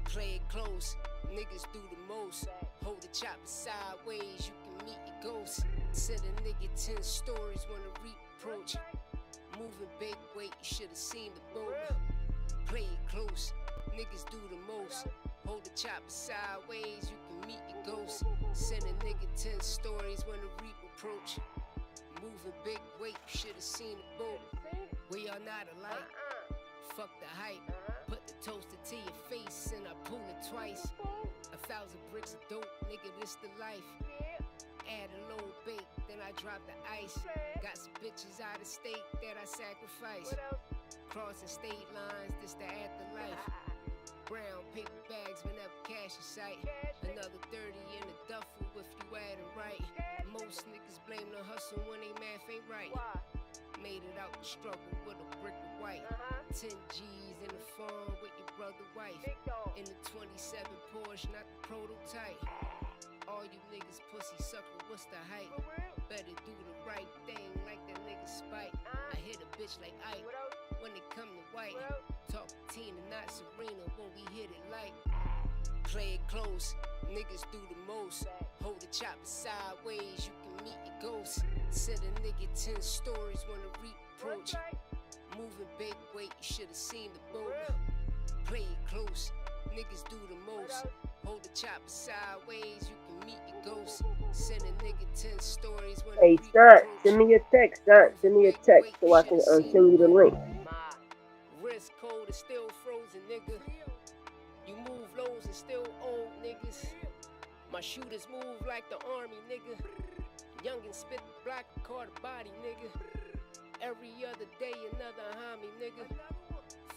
Play it close, niggas do the most. Hold the chopper sideways, you can meet your ghost. Send a nigga 10 stories when the reap approach. Moving big weight, you should've seen the boat. Play it close, niggas do the most. Hold the chopper sideways, you can meet your ghost. Send a nigga 10 stories when the reap approach. Moving big weight, you should've seen the boat. We are not alike, fuck the hype. Put the toaster to your face and I pull it twice. 1,000 bricks of dope, nigga, this the life. Add a little bait, then I drop the ice. Got some bitches out of state that I sacrifice. Crossing state lines, this the afterlife. Brown paper bags whenever cash in sight. Another 30 in the duffel if you add it right. Most niggas blame the hustle when they math ain't right. Made it out the struggle with a brick of white. 10 G's in the farm with your brother wife. In the 27 Porsche, not the prototype. All you niggas pussy sucker, what's the hype? Better do the right thing like that nigga Spike. I hit a bitch like Ike when it come to white. Talk Tina, not Serena when we hit it like. Play it close, niggas do the most. Hold the chopper sideways, you can meet your ghost. Send a nigga 10 stories when the reap approach. Moving big weight, you should've seen the boat. Play it close, niggas do the most. Hold the chopper sideways, you can meet your ghost. Send a nigga 10 stories when Hey, the reap son, approach. send me your text, son. Send me your text so I can send you the link. Wrist cold is still frozen, nigga. You move lows and still old niggas. My shooters move like the army, nigga. Youngin' spit the block, caught a body, nigga. Every other day another homie, nigga.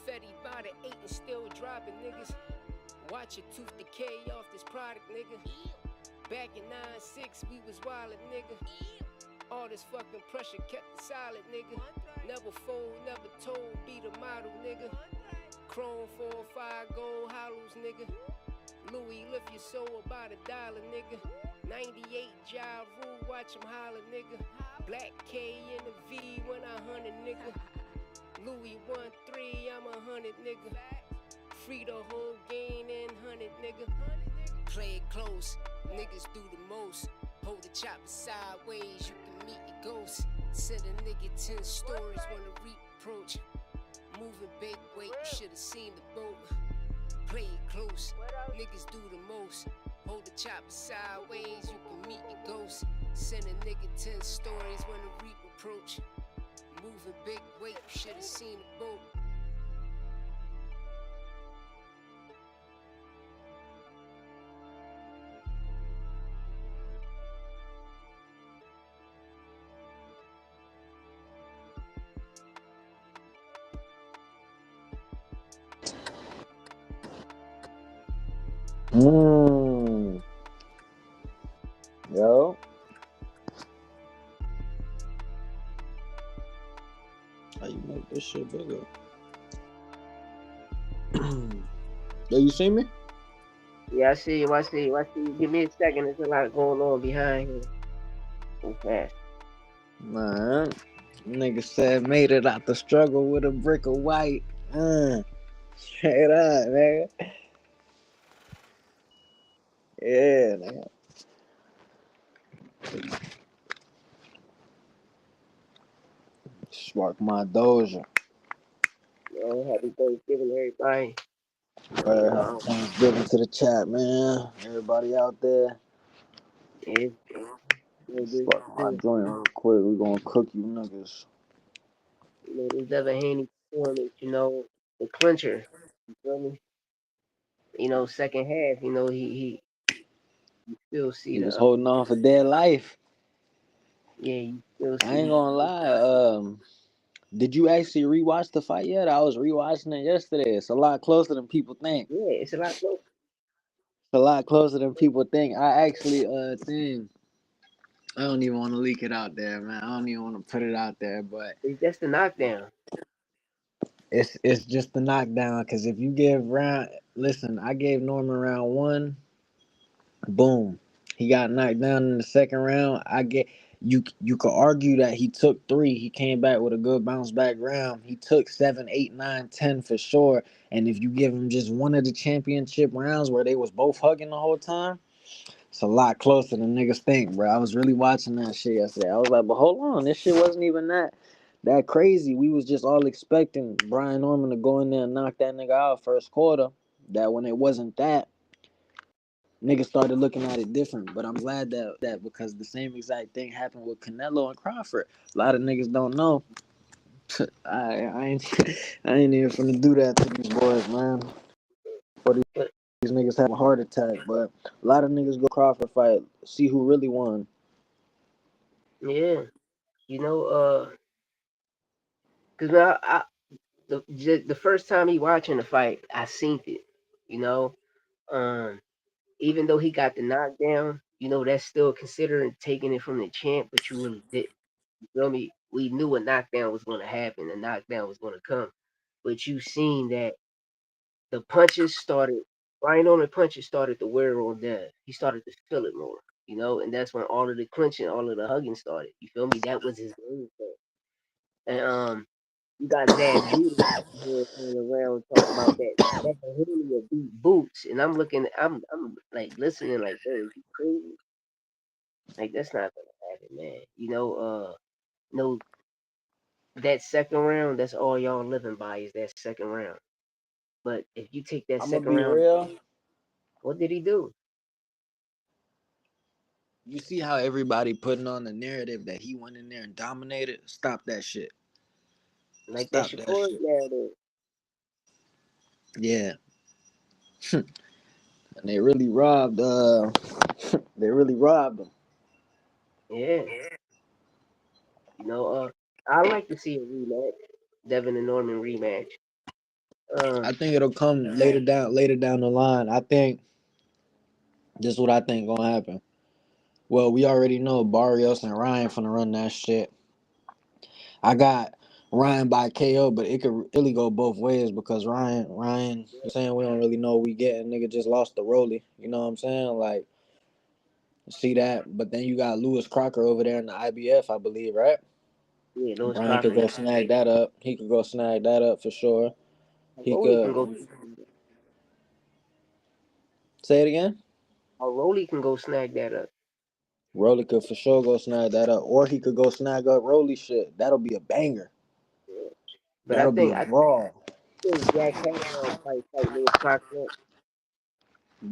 Fetty by the 8 and still dropping, niggas. Watch your tooth decay off this product, nigga. Back in 9-6, we was wildin', nigga. All this fucking pressure kept it solid, nigga. Never fold, never told, be the model, nigga. Chrome 4-5 gold hollows, nigga. Louis, lift your soul about $1, nigga. 98 Ja Rule, watch him holler, nigga. Black K in the V when I 100, nigga. Louis 1-3, I'm 100, nigga. Free the whole game in 100, nigga. Play it close, niggas do the most. Hold the chopper sideways, you can meet your ghost. Send a nigga 10 stories when the reap approach. Moving big weight, you should've seen the boat. Play it close, niggas do the most. Hold the chopper sideways, you can meet your ghost. Send a nigga 10 stories when the reap approach. Moving big weight, you should've seen the boat. Yo. How you make this shit bigger? Yo, you see me? Yeah, I see you. I see you. I see you. Give me a second. There's a lot going on behind here. So fast. Man, nigga said made it out the struggle with a brick of white. Straight up, nigga. Yeah, nigga. Spark my doja. Yo, happy Thanksgiving, everybody. Happy Thanksgiving to the chat, man. Everybody out there. Yeah, Spark my joint real quick. We gonna cook you niggas. you know, this Devin Haney performance, you know, the clincher. You feel me? You know, second half, you know, he you still see He was the holding on for dear life. yeah, you still see. I ain't gonna lie. Did you actually rewatch the fight yet? I was rewatching it yesterday. It's a lot closer than people think. Yeah, it's a lot closer. It's a lot closer than people think. I actually think I don't even want to leak it out there, man. I don't even want to put it out there, but It's just a knockdown. it's just the knockdown. Because if you give listen, I gave Norman round 1. Boom, he got knocked down in the second round. you could argue that he took three. He came back with a good bounce back round. He took 7, 8, 9, 10 for sure. And if you give him just one of the championship rounds where they was both hugging the whole time, it's a lot closer than niggas think, bro. I was really watching that shit yesterday. I was like, but hold on, this shit wasn't even that crazy. We was just all expecting Brian Norman to go in there and knock that nigga out first quarter. That when it wasn't that, niggas started looking at it different. But I'm glad that because the same exact thing happened with Canelo and Crawford. A lot of niggas don't know. I ain't I ain't even finna do that to these boys, man. For But these niggas have a heart attack, but a lot of niggas go Crawford fight, see who really won. yeah, you know, cause man, the first time he watching the fight, I seen it. You know, um, even though he got the knockdown, that's still considering taking it from the champ, but you really did. You feel me? We knew a knockdown was gonna happen, a knockdown was gonna come, but you seen that the punches started. Brian Norman punches started to wear on Dev. He started to feel it more, and that's when all of the clinching, all of the hugging started. You feel me? That was his game plan. And you got Zab Judah here playing around talking about that Haney will beat Boots, and I'm like listening, like, bro, is you crazy? Like that's not gonna happen, man. No, that second round, that's all y'all living by is that second round. But if you take that I'm gonna second be round, real. what did he do? You see how everybody putting on the narrative that he went in there and dominated? Stop that shit. Like that Stop that Shakur shit. narrative. Yeah. And they really robbed they really robbed him. Yeah, I like to see a rematch, Devin and Norman rematch. Uh, I think it'll come later down the line. I think this is what I think gonna happen. Well, we already know Barrios and Ryan finna run that shit. I got Ryan by KO, but it could really go both ways because Ryan, you saying we don't really know what we getting. Nigga just lost the Rolly. You know what I'm saying? Like, see that? But then you got Lewis Crocker over there in the IBF, I believe, right? yeah, Louis Brian Crocker. could go snag that up. He could go snag that up for sure. He Rolly can go. could say it again. Rolly can go snag that up. Rolly could for sure go snag that up, or he could go snag up Rolly shit. That'll be a banger. Yeah. But I That'll be think raw. Jack Catterall fight Louis Crocker.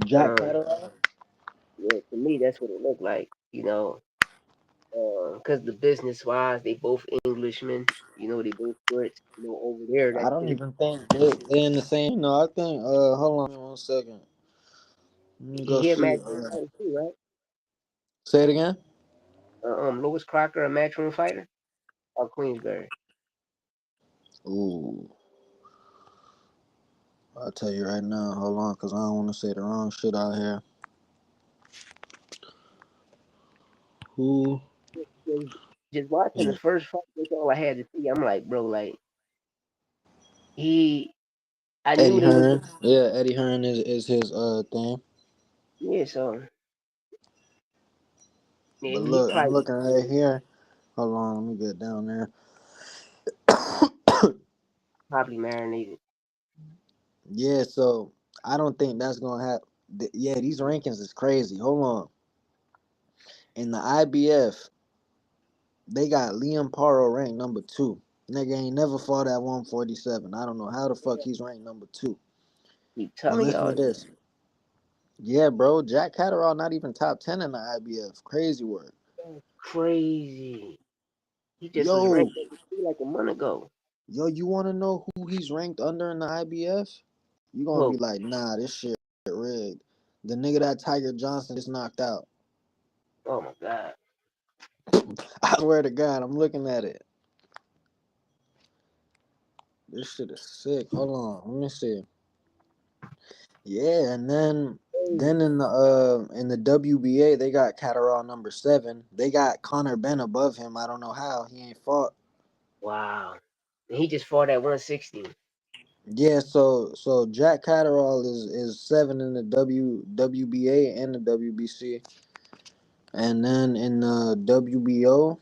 Jack Um, Catterall. yeah, to me that's what it looked like. Because the business wise, they both Englishmen. They both Brits. Over there, I that's don't their. even think they in the same. No, I think. Hold on 1 second. Let me go He hit see. matchroom fighter too, right? Say it again. Louis Crocker, a matchroom fighter, or Queensberry. Ooh, I'll tell you right now. Hold on, cause I don't want to say the wrong shit out here. Who Just watching the is first fight, that's all I had to see. I'm like, bro, like he, I knew Eddie they was, Hearn? Yeah, Eddie Hearn is his thing. yeah. So yeah, But he look, I'm probably looking right here. Hold on, let me get down there. probably marinated. Yeah, so I don't think that's gonna happen. Yeah, these rankings is crazy. Hold on. In the IBF, they got Liam Paro ranked number 2. Nigga ain't never fought at 147. I don't know how the fuck he's ranked number 2. Keep But telling listen to y'all, this. Yeah, bro, Jack Catterall not even top 10 in the IBF. Crazy work. that's crazy. He just was Yo, ranked number 2 like a month ago. you wanna know who he's ranked under in the IBF? You gonna be Whoa, like, nah, this shit rigged. The nigga that Tiger Johnson just knocked out. oh my god, I swear to God, I'm looking at it. This shit is sick. Hold on, let me see. Yeah, and then crazy. in the WBA they got Catterall number 7. They got Connor Ben above him. I don't know how he ain't fought. Wow, and he just fought at 160. Yeah, so Jack Catterall is 7 in the WBA and the WBC. And then in the WBO,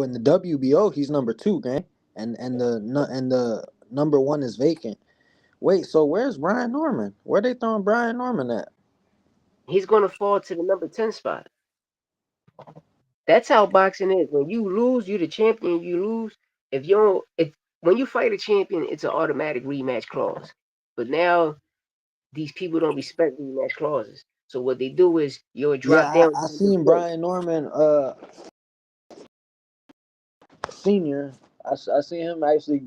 in the WBO he's number two, gang. And the number one is vacant. Wait, so where's Brian Norman? Where they throwing Brian Norman at? He's gonna fall to the number 10 spot. That's how boxing is. When you lose, you the champion. You lose. If you don't, when you fight a champion, it's an automatic rematch clause. But now these people don't respect rematch clauses. So what they do is you'll Yeah, drop down to I number seen 10. Brian Norman senior. I seen him actually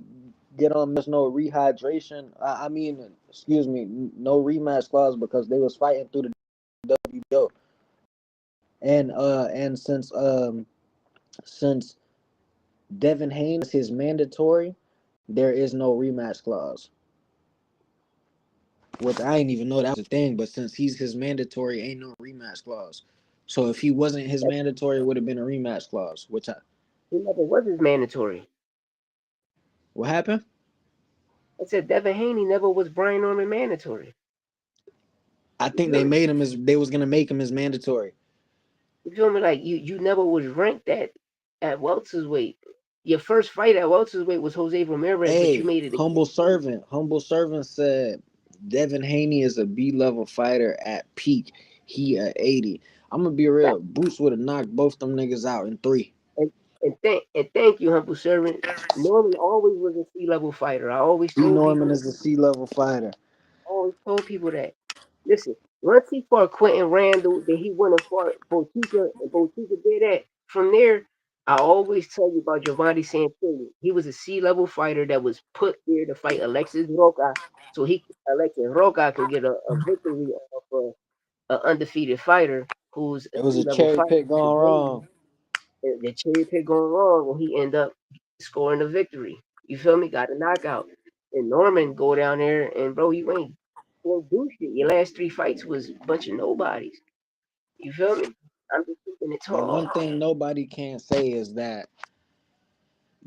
get on this no rehydration. I mean, excuse me, no rematch clause because they was fighting through the WBO. And since Devin Haney is his mandatory, there is no rematch clause. Which I didn't even know that was a thing, but since he's his mandatory, ain't no rematch clause. So if he wasn't his That, mandatory, it would have been a rematch clause. he never was his mandatory. What happened? I said Devin Haney never was Brian Norman mandatory. I You think feel they me? made him as they was gonna make him as mandatory. You feel me? Like you never was ranked at welterweight. Your first fight at welterweight was Jose Ramirez, but you Hey, made it again. humble servant said Devin Haney is a B-level fighter at peak. He at 80. I'm gonna be real. Boots would have knocked both them niggas out in three. And thank you, humble servant. Norman always was a C-level fighter. I always E told Norman people, is a C-level fighter. that. Listen, once he fought Quentin Randall, then he went and fought Botica, and Botica did that. From there, I always tell you about Giovanni Santilli. He was a C-level fighter that was put there to fight Alexis Roca, so Alexis Roca can get a victory off an undefeated fighter who's a It was a C-level cherry fighter. pick gone wrong. The cherry pick going wrong when he end up scoring the victory. You feel me? Got a knockout. And Norman go down there and bro, you ain't do shit. Your last three fights was a bunch of nobodies. You feel me? I'm just keeping it But tall. one thing nobody can say is that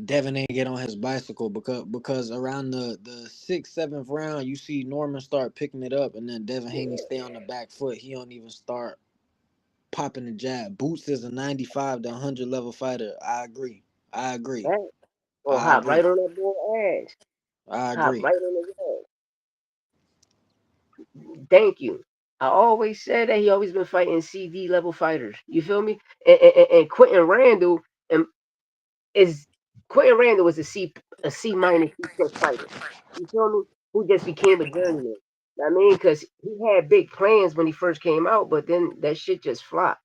Devin ain't get on his bicycle because around the sixth, seventh round, you see Norman start picking it up, and then Devin Haney Yeah, stay on the back foot. He don't even start popping the jab. Boots is a 95 to 100 level fighter. I agree. I agree. that or I hop right agree. on that boy ass. I Hop agree. right on his ass. Thank you. I always said that he always been fighting CD level fighters. You feel me? And Quentin Randall and is Quentin Randall was a C minus C plus fighter. You feel me? Who just became a journeyman. I mean, because he had big plans when he first came out, but then that shit just flopped.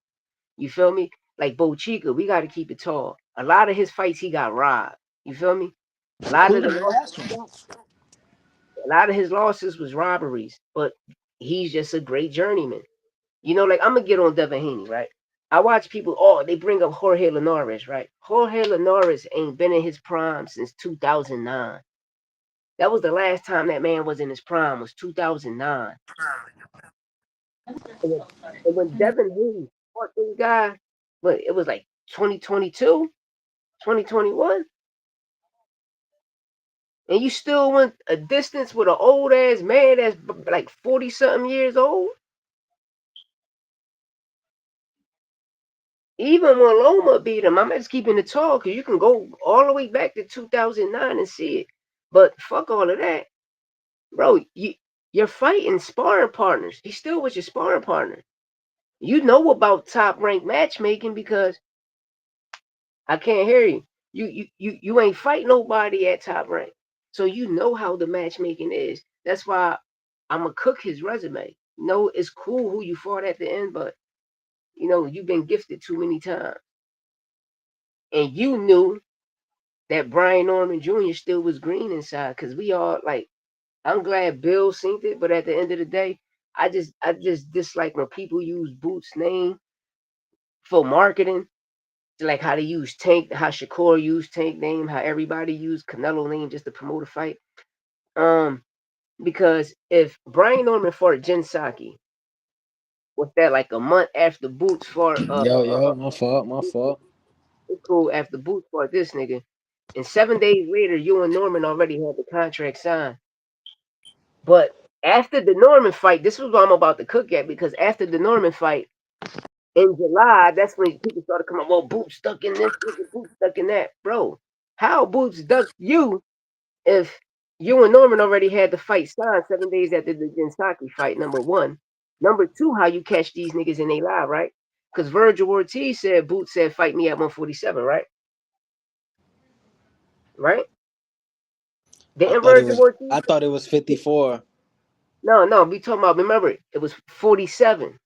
You feel me? Like Bo Chica, we got to keep it tall. A lot of his fights, he got robbed. You feel me? A lot of the Including the losses last he one. got, a lot of his losses was robberies, but he's just a great journeyman. Like I'm gonna get on Devin Haney, right? I watch people. Oh, they bring up Jorge Linares, right? Jorge Linares ain't been in his prime since 2009. That was the last time that man was in his prime. Was 2009. And when, and when Devin Haney fought this guy, but it was like 2022, 2021, and you still went a distance with an old ass man that's like 40 something years old. Even when Loma beat him, I'm just keeping it tall because you can go all the way back to 2009 and see it. But fuck all of that, bro. You're fighting sparring partners. He still was your sparring partner. You know about top ranked matchmaking because I can't hear you. You ain't fight nobody at top rank, so you know how the matchmaking is. That's why I'ma cook his resume. No, it's cool who you fought at the end, but you've been gifted too many times, and you knew that Brian Norman Jr. still was green inside because we all like. I'm glad Bill synced it, but at the end of the day, I just dislike when people use Boots' name for marketing, like how they use Tank, how Shakur used Tank name, how everybody used Canelo name just to promote a fight. Um, because if Brian Norman fought Jen Psaki, was that like a month after Boots fought? Yo, my fault, my fault. It's cool after Boots fought this nigga, and 7 days later, you and Norman already had the contract signed. But after the Norman fight, this is what I'm about to cook at because after the Norman fight, In July, that's when people started coming up, well, Boots stuck in this, Boots stuck in that. Bro, how Boots ducked you if you and Norman already had the fight signed 7 days after the Jinsaki fight, number one. Number two, how you catch these niggas in they live, right? Because Virgil Ortiz said, Boots said, fight me at 147, right? Right? Didn't Virgil Ortiz? I thought it was 54. No, no, we talking about, remember, it was 47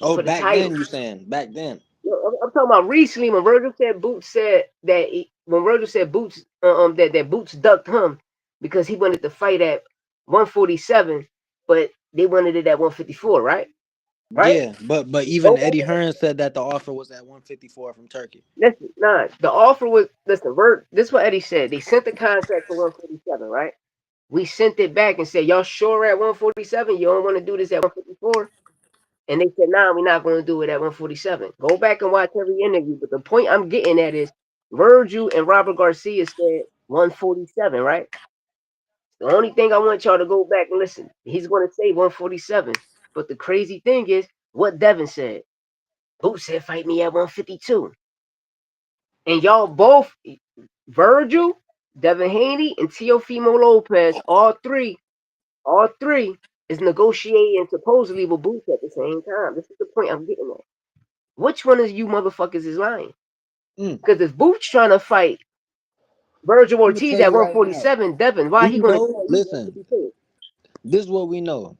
Oh, for the back title. then you saying back then. I'm talking about recently when Virgil said Boots said that when Virgil said Boots that Boots ducked him because he wanted to fight at 147, but they wanted it at 154, right? Right? Yeah, but even Go back Eddie and Hearn said that the offer was at 154 from Turkey. listen. Nah, the offer was listen. This is what Eddie said. They sent the contract for 147, right? We sent it back and said, y'all sure at 147? You don't want to do this at 154? And they said, nah, we're not going to do it at 147. Go back and watch every interview. But the point I'm getting at is Virgil and Robert Garcia said 147, right? The only thing I want y'all to go back and listen. He's going to say 147. But the crazy thing is what Devin said. Boots said, fight me at 152. And y'all both, Virgil, Devin Haney, and Teofimo Lopez, all three is negotiating supposedly with Boots at the same time. This is the point I'm getting at. Which one of you motherfuckers is lying? Mm. Because if Boots trying to fight Virgil I'm gonna Ortiz tell at you right now. 147, Devin, why he We gonna know. tell you Listen, 152? this is what we know.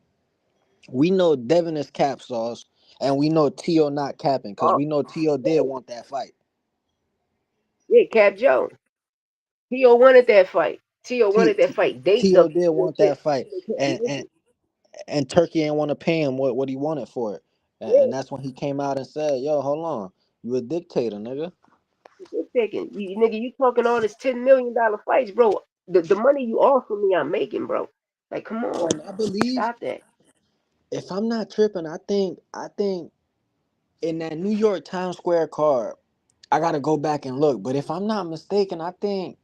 We know Devin is cap sauce, and we know Tio not capping because Oh, we know Tio did want that fight. yeah, Cap Jones. Tio wanted that fight. Tio T, wanted that T, fight. They Tio ducked did the want shit. that fight, They couldn't and make and it. and Turkey didn't want to pay him what he wanted for it, and Yeah, that's when he came out and said, "Yo, hold on, you a dictator, nigga." you're taking. Nigga, you talking all this $10 million fights, bro. The money you offer me, I'm making, bro. Like, come on. And I believe, Stop that. if I'm not tripping, I think in that New York Times Square card, I gotta go back and look, but if I'm not mistaken, I think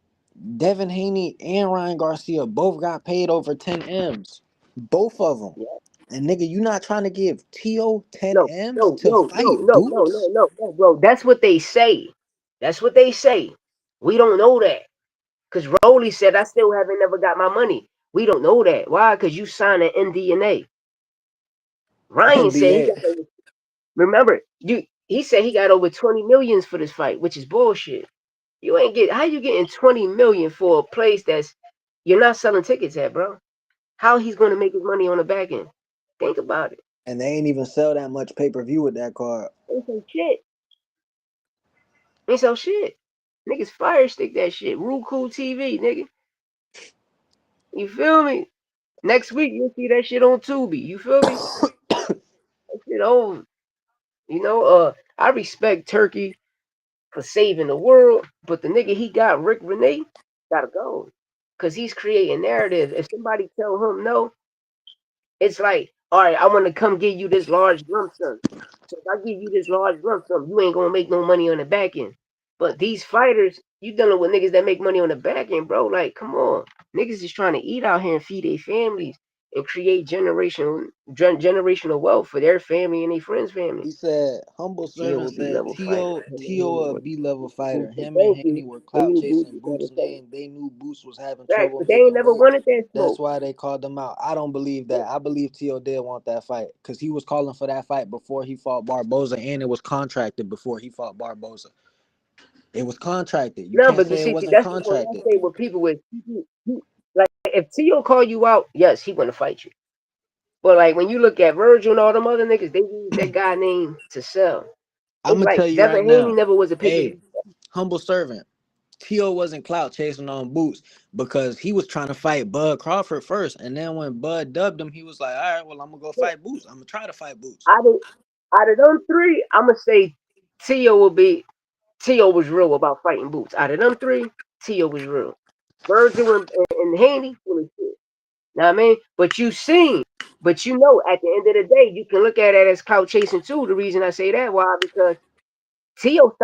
Devin Haney and Ryan Garcia both got paid over 10 M's. Both of them. Yeah. And nigga, you not trying to give T.O. 10 No, M's no, to no, no, fight no, no, Boots? no, no, no, bro. That's what they say. That's what they say. We don't know that. Because Rowley said, I still haven't never got my money. We don't know that. Why? Because you signed an NDA. Ryan said he NBA. got over, remember, he said he got over 20 millions for this fight, which is bullshit. You ain't get how you getting 20 million for a place that's you're not selling tickets at, bro. How he's gonna make his money on the back end? Think about it. And they ain't even sell that much pay-per-view with that card. Ain't some shit. Ain't so shit. Niggas fire stick that shit. Roku TV, nigga. You feel me? Next week you'll see that shit on Tubi. You feel me? That shit over. I respect Turkey for saving the world, but the nigga he got, Rick Renee, gotta go. Cause he's creating narrative. If somebody tell him no, it's like, all right, I want to come give you this large lump sum. So if I give you this large lump sum, you ain't gonna make no money on the back end. But these fighters, you dealing with niggas that make money on the back end, bro. Like, come on, niggas is trying to eat out here and feed their families and create generational wealth for their family and their friends' family. He said, humble Tio servant a B said, level fighter. T.O. a B-level fighter. Him and Thank you. Haney were They clout knew Boots chasing was gonna Boots' say. name. They knew Boots was having Right, trouble but they ain't making never weight. wanted that That's smoke. why they called him out. I don't believe that. I believe T.O. did want that fight because he was calling for that fight before he fought Barboza, and it was contracted before he fought Barboza. It was contracted. You No, can't but you say it see, wasn't that's the point I contracted. say with people with like if Tio call you out, yes, he gonna fight you. But like when you look at Virgil and all them other niggas, they use that guy name to sell. I'm It's gonna like tell you right Devin Haney now. never was a pay per Hey, view. humble servant. T.O. wasn't clout chasing on Boots because he was trying to fight Bud Crawford first. And then when Bud dubbed him, he was like, all right, well, I'm going to go fight Boots. I'm going to try to fight Boots. Out of out of them three, I'ma say Tio will be Tio was real about fighting Boots. Out of them three, Tio was real. Virgil and Haney, full of shit. Know what I mean? But you know, at the end of the day, you can look at it as clout chasing too. The reason I say that, why? Because Tio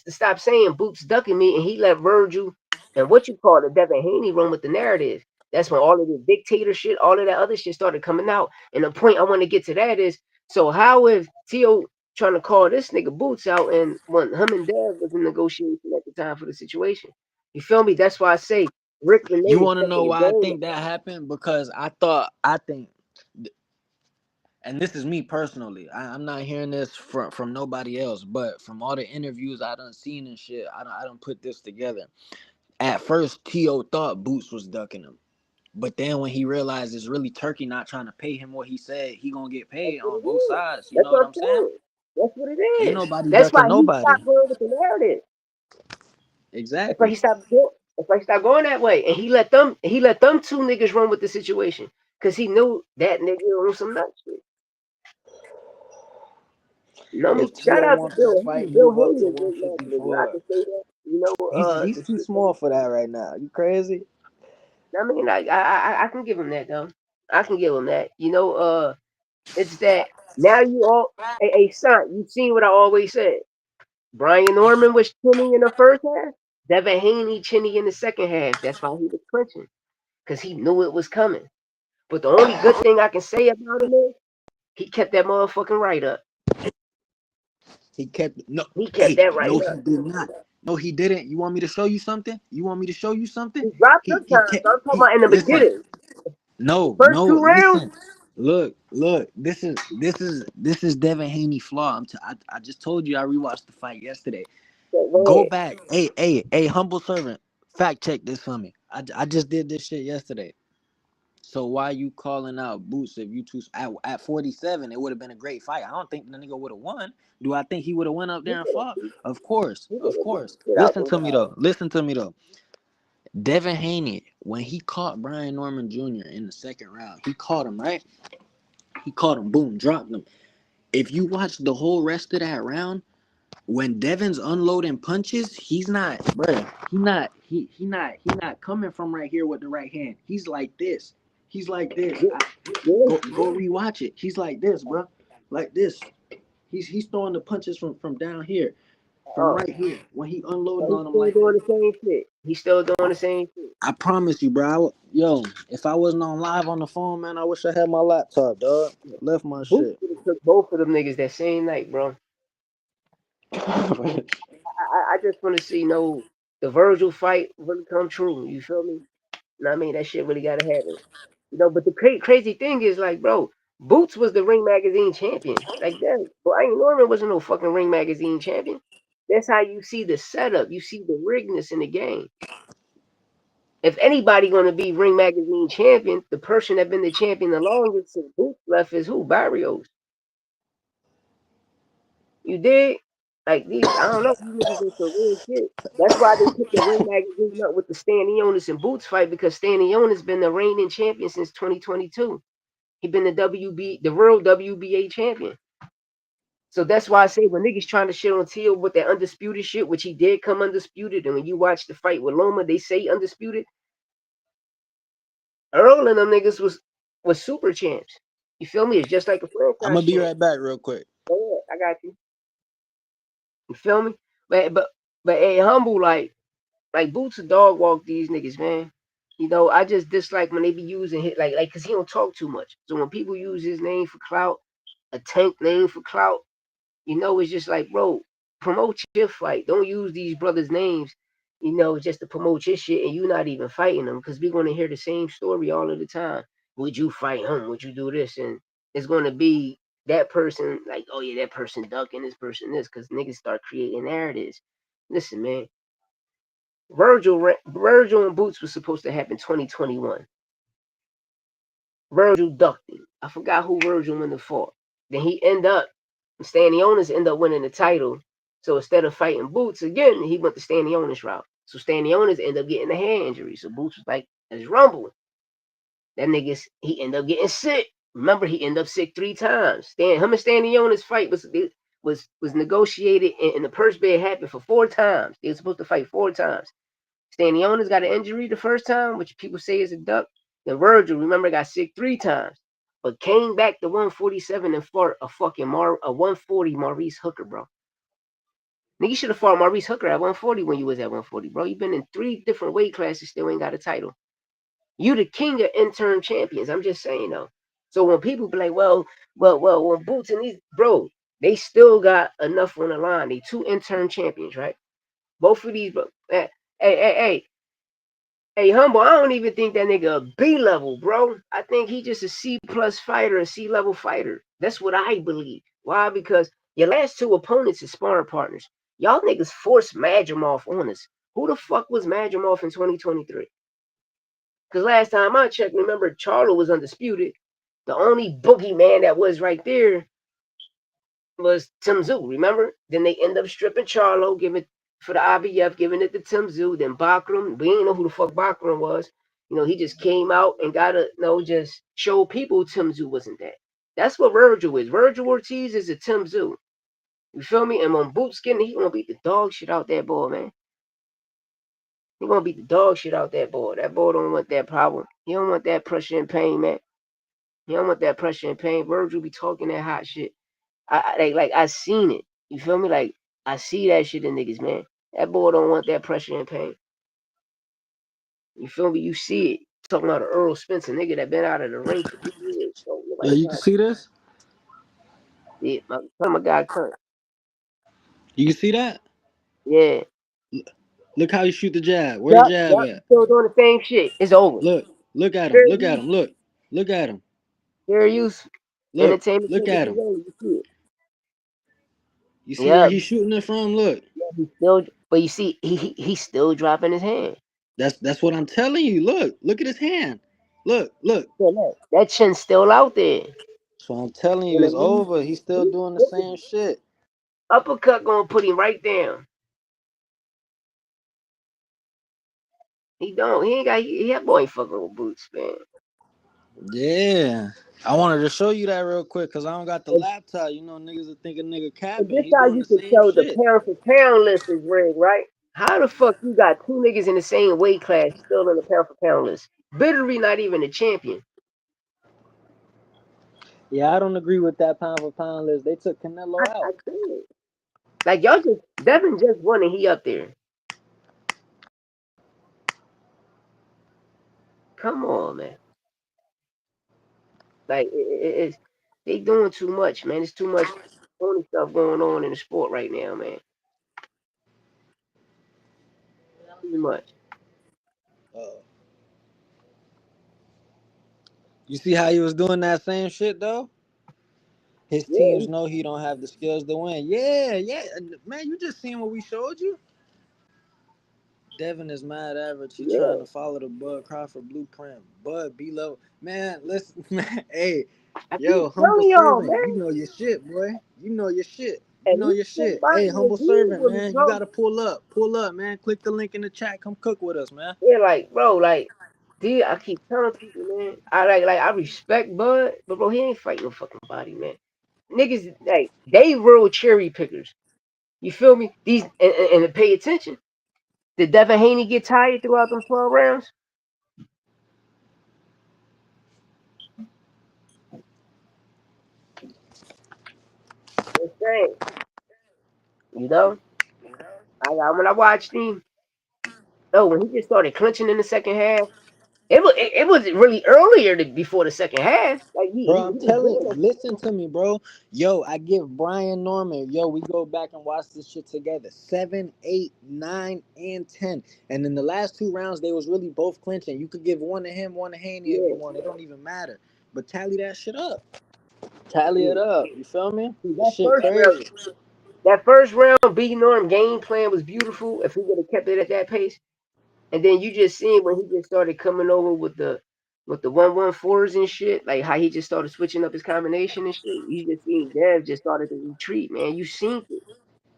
stopped saying Boots ducking me, and he let Virgil and what you call it, Devin Haney run with the narrative. That's when all of the dictator shit, all of that other shit started coming out. And the point I want to get to that is, so how if Tio trying to call this nigga Boots out, and when him and Dev was in negotiation at the time for the situation. You feel me? That's why I say Rick Renee You is want to know stepping the why I game think up. that happened? Because I think, and this is me personally. I'm not hearing this from nobody else, but from all the interviews I done seen and shit, I don't put this together. At first, T.O. thought Boots was ducking him. But then when he realized it's really Turkey not trying to pay him what he said he gonna get That's paid what on it both is. sides. You That's know what what I'm I'm saying? saying. That's what it Ain't is. nobody That's why ducking he nobody. stopped going with the narrative. That's why he Exactly. stopped. That's why he stopped going that way, and he let them two niggas run with the situation because he knew that nigga on some nut shit. You know me? If Shout T.O. out to want that Bill fight, Haney. Bill move up Haney to is a great matchmaker. I 154. can say that. You know, He's the too shit that small for that right now. You crazy? I mean, I can give him that though. I can give him that. You know, it's that now you all, hey son, you seen what I always said. Brian Norman was chinny in the first half. Devin Haney chinny in the second half. That's why he was clinching because he knew it was coming. But the only good thing I can say about him is he kept that motherfucking right up. He kept no. He kept Hey, that right no, he up. did not. No, he didn't. You want me to show you something? You want me to show you something? He dropped He them he times. kept So I'm talking he about in the listen. beginning. The No, first no, two rounds, listen. Look. This is Devin Haney flaw. I just told you I rewatched the fight yesterday. go Go ahead. back. Hey, humble servant. Fact check this for me. I just did this shit yesterday. So why you calling out Boots if you two at 47? It would have been a great fight. I don't think the nigga would have won. Do I think he would have went up He there and did fought? Of course, He of did course. Get out Listen the to me wild. though. Listen to me though. Devin Haney, when he caught Brian Norman Jr. in the second round, he caught him right. He caught him. Boom, dropped him. If you watch the whole rest of that round, when Devin's unloading punches, he's not, bruh. He not coming from right here with the right hand. He's like this. He's like this. Yeah, yeah. Go rewatch it. He's like this, bro. Like this. He's throwing the punches from down here, from Oh, right here. When he unloading he's on him still like doing this. the same shit. He's still doing the same shit. I promise you, bro. Yo, if I wasn't on live on the phone, man, I wish I had my laptop, dog. Left my Boots shit. could have took both of them niggas that same night, bro. I just want to see the Virgil fight really come true. You feel me? You know what I mean? That shit really gotta happen. But the crazy thing is, like, bro, Boots was the Ring Magazine champion. Like that, Brian Norman wasn't no fucking Ring Magazine champion. That's how you see the setup. You see the rigness in the game. If anybody gonna be Ring Magazine champion, the person that been the champion the longest since Boots left is who? Barrios. You did? Like these, I don't know. These niggas do some real shit. That's why they put the Ring Magazine up with the Stanionis and Boots fight because Stanionis been the reigning champion since 2022. He been the real WBA champion. So that's why I say when niggas trying to shit on Teal with that undisputed shit, which he did come undisputed, and when you watch the fight with Loma, they say undisputed. Earl and them niggas was super champs. You feel me? It's just like a I'm franchise gonna be champ. right back real quick. Go ahead, I got you. You feel me? But hey, humble like Boots a dog walk these niggas, man. I just dislike when they be using hit like cause he don't talk too much. So when people use his name for clout, a tank name for clout, it's just like, bro, promote your fight. Don't use these brothers' names, just to promote your shit and you not even fighting them because we're gonna hear the same story all of the time. Would you fight him? Would you do this? And it's gonna be that person like, oh yeah, that person ducking this person this because niggas start creating narratives. Listen, man, Virgil and Boots was supposed to happen 2021. Virgil ducked him. I forgot who Virgil went to fought. Then he end up Stanionis end up winning the title. So instead of fighting Boots again, he went the Stanionis route. So Stanionis end up getting a hand injury. So Boots was like, let's rumble. That nigga, he end up getting sick. Remember, he end up sick 3 times. Him and Stanionis fight was negotiated and the purse bid happened for 4 times. They were supposed to fight 4 times. Stanionis got an injury the first time, which people say is a duck. Then Virgil, remember, got sick 3 times, but came back to 147 and fought a 140 Maurice Hooker, bro. Nigga, you should have fought Maurice Hooker at 140 when you was at 140, bro. You been in 3 different weight classes, still ain't got a title. You the king of interim champions. I'm just saying though. So when people be like, well, when Boots and these, bro, They still got enough on the line. They two interim champions, right? Both of these, hey, humble. I don't even think that nigga a B level, bro. I think he just a C plus fighter, a C level fighter. That's what I believe. Why? Because your last two opponents is sparring partners. Y'all niggas forced Madrimov on us. Who the fuck was Madrimov in 2023? Because last time I checked, remember Charlo was undisputed. The only boogeyman that was right there was Tim Tszyu, remember? Then they end up stripping Charlo, giving for the IBF, giving it to Tim Tszyu. Then Bakram, we didn't know who the fuck Bakram was. He just came out and got to, just show people Tim Tszyu wasn't that. That's what Virgil is. Virgil Ortiz is a Tim Tszyu. You feel me? And when Bootskin, he gonna beat the dog shit out that boy, man. He gonna beat the dog shit out that boy. That boy don't want that problem. He don't want that pressure and pain, man. He don't want that pressure and pain. Virgil be talking that hot shit. Like I seen it. You feel me? Like I see that shit in niggas, man. That boy don't want that pressure and pain. You feel me? You see it. Talking about Earl Spencer, nigga that been out of the ring for 2 years. So Yeah, nobody you can trying to see this. see it. My guy Kurt. You can see that. Yeah. Look how he shoot the jab. Where the Yup, jab yup. at? Still doing the same shit. It's over. Look, look at him. Fair Look at use, him. Look at him. fair use. Entertainment Look at purposes him. only. You see it. You see where Yep. he's shooting it from? Look. Yeah, he's still, but you see, he's still dropping his hand. That's what I'm telling you. Look at his hand. Look. Yeah, that chin's still out there. That's what I'm telling you. And It's the knee, over. He's still doing the same shit. uppercut gonna put him right down. He don't. He ain't got. That boy ain't fucking with boots, man. Yeah. I wanted to show you that real quick because I don't got the And, laptop. You know, niggas are thinking nigga and capping. this He how doing you the can same tell the shit. pound for pound list is rigged, right? How the fuck you got two niggas in the same weight class still in the pound for pound list? Bittery not even a champion. Yeah, I don't agree with that pound for pound list. They took Canelo I out. can't. Like y'all just Devin just won and he up there. Come on, man. Like it's they doing too much, man. It's too much funny stuff going on in the sport right now, man. Too much. Uh, you see how he was doing that same shit though? His Yeah, teams know he don't have the skills to win. Yeah. Man, you just seen what we showed you? Devin is mad average. He yeah. trying to follow the Bud Crawford blueprint. Bud B low. Man, listen, man. Hey, I keep yo, humble telling y'all, servant. man. You know your shit, boy. You know your shit. You And know he your still shit. Hey, buying the humble deals servant, when he man. You comes. gotta pull up. Pull up, man. Click the link in the chat. Come cook with us, man. Yeah, like, bro, like, dude, I keep telling people, man. I respect Bud, but bro, he ain't fighting no fucking body, man. Niggas, like, they real cherry pickers. You feel me? These and pay attention. Did Devin Haney get tired throughout them 12 rounds? Just saying. You know? When I watched him, when he just started clinching in the second half, it was really earlier before the second half. Like Bro, he I'm was telling doing you, that listen to me, bro. Yo, I give Brian Norman, yo, we go back and watch this shit together. 7, 8, 9, and 10. And in the last two rounds, they was really both clinching. You could give one to him, one to Haney if you shit. want. It don't even matter. But tally that shit up. Tally Yeah, it yeah. up. You feel me? See, This shit crazy. that first round, B Norm game plan was beautiful. If he would have kept it at that pace, and then you just seen when he just started coming over with the 1-1-4s and shit, like how he just started switching up his combination and shit. You just seen Dev just started to retreat, man. You seen it.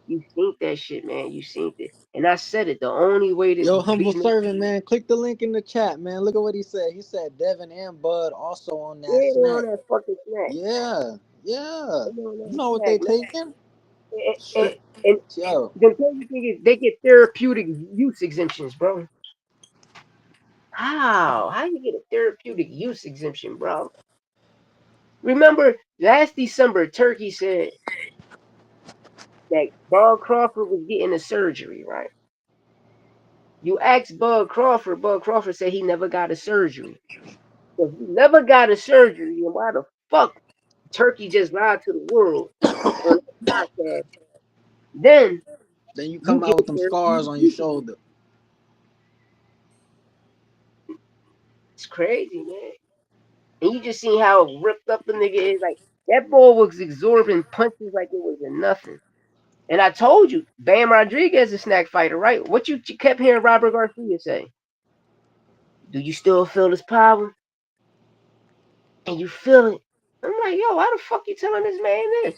You seen that shit, man. You seen it. And I said it. The only way to Yo, humble beat Norm servant, man. Click the link in the chat, man. Look at what he said. He said Devin and Bud also on that yeah, they snack. on that fucking snack. Yeah, yeah. They on You that know what they snack, man. taking? And, and, Straight. and Yo, the crazy thing is they get therapeutic use exemptions, bro. How? How you get a therapeutic use exemption, bro? Remember last December, Turkey said that Bud Crawford was getting a surgery, right? You asked Bud Crawford said he never got a surgery. If he never got a surgery, then why the fuck Turkey just lied to the world on that podcast. Then Then you you come get out with them there, scars on your shoulder. it's crazy, man. And you just see how ripped up the nigga is. Like that boy was absorbing punches like it was nothing. And I told you, Bam Rodriguez is a snack fighter, right? What you kept hearing Robert Garcia say? Do you still feel this power? And you feel it. I'm like, yo, why the fuck you telling this man this?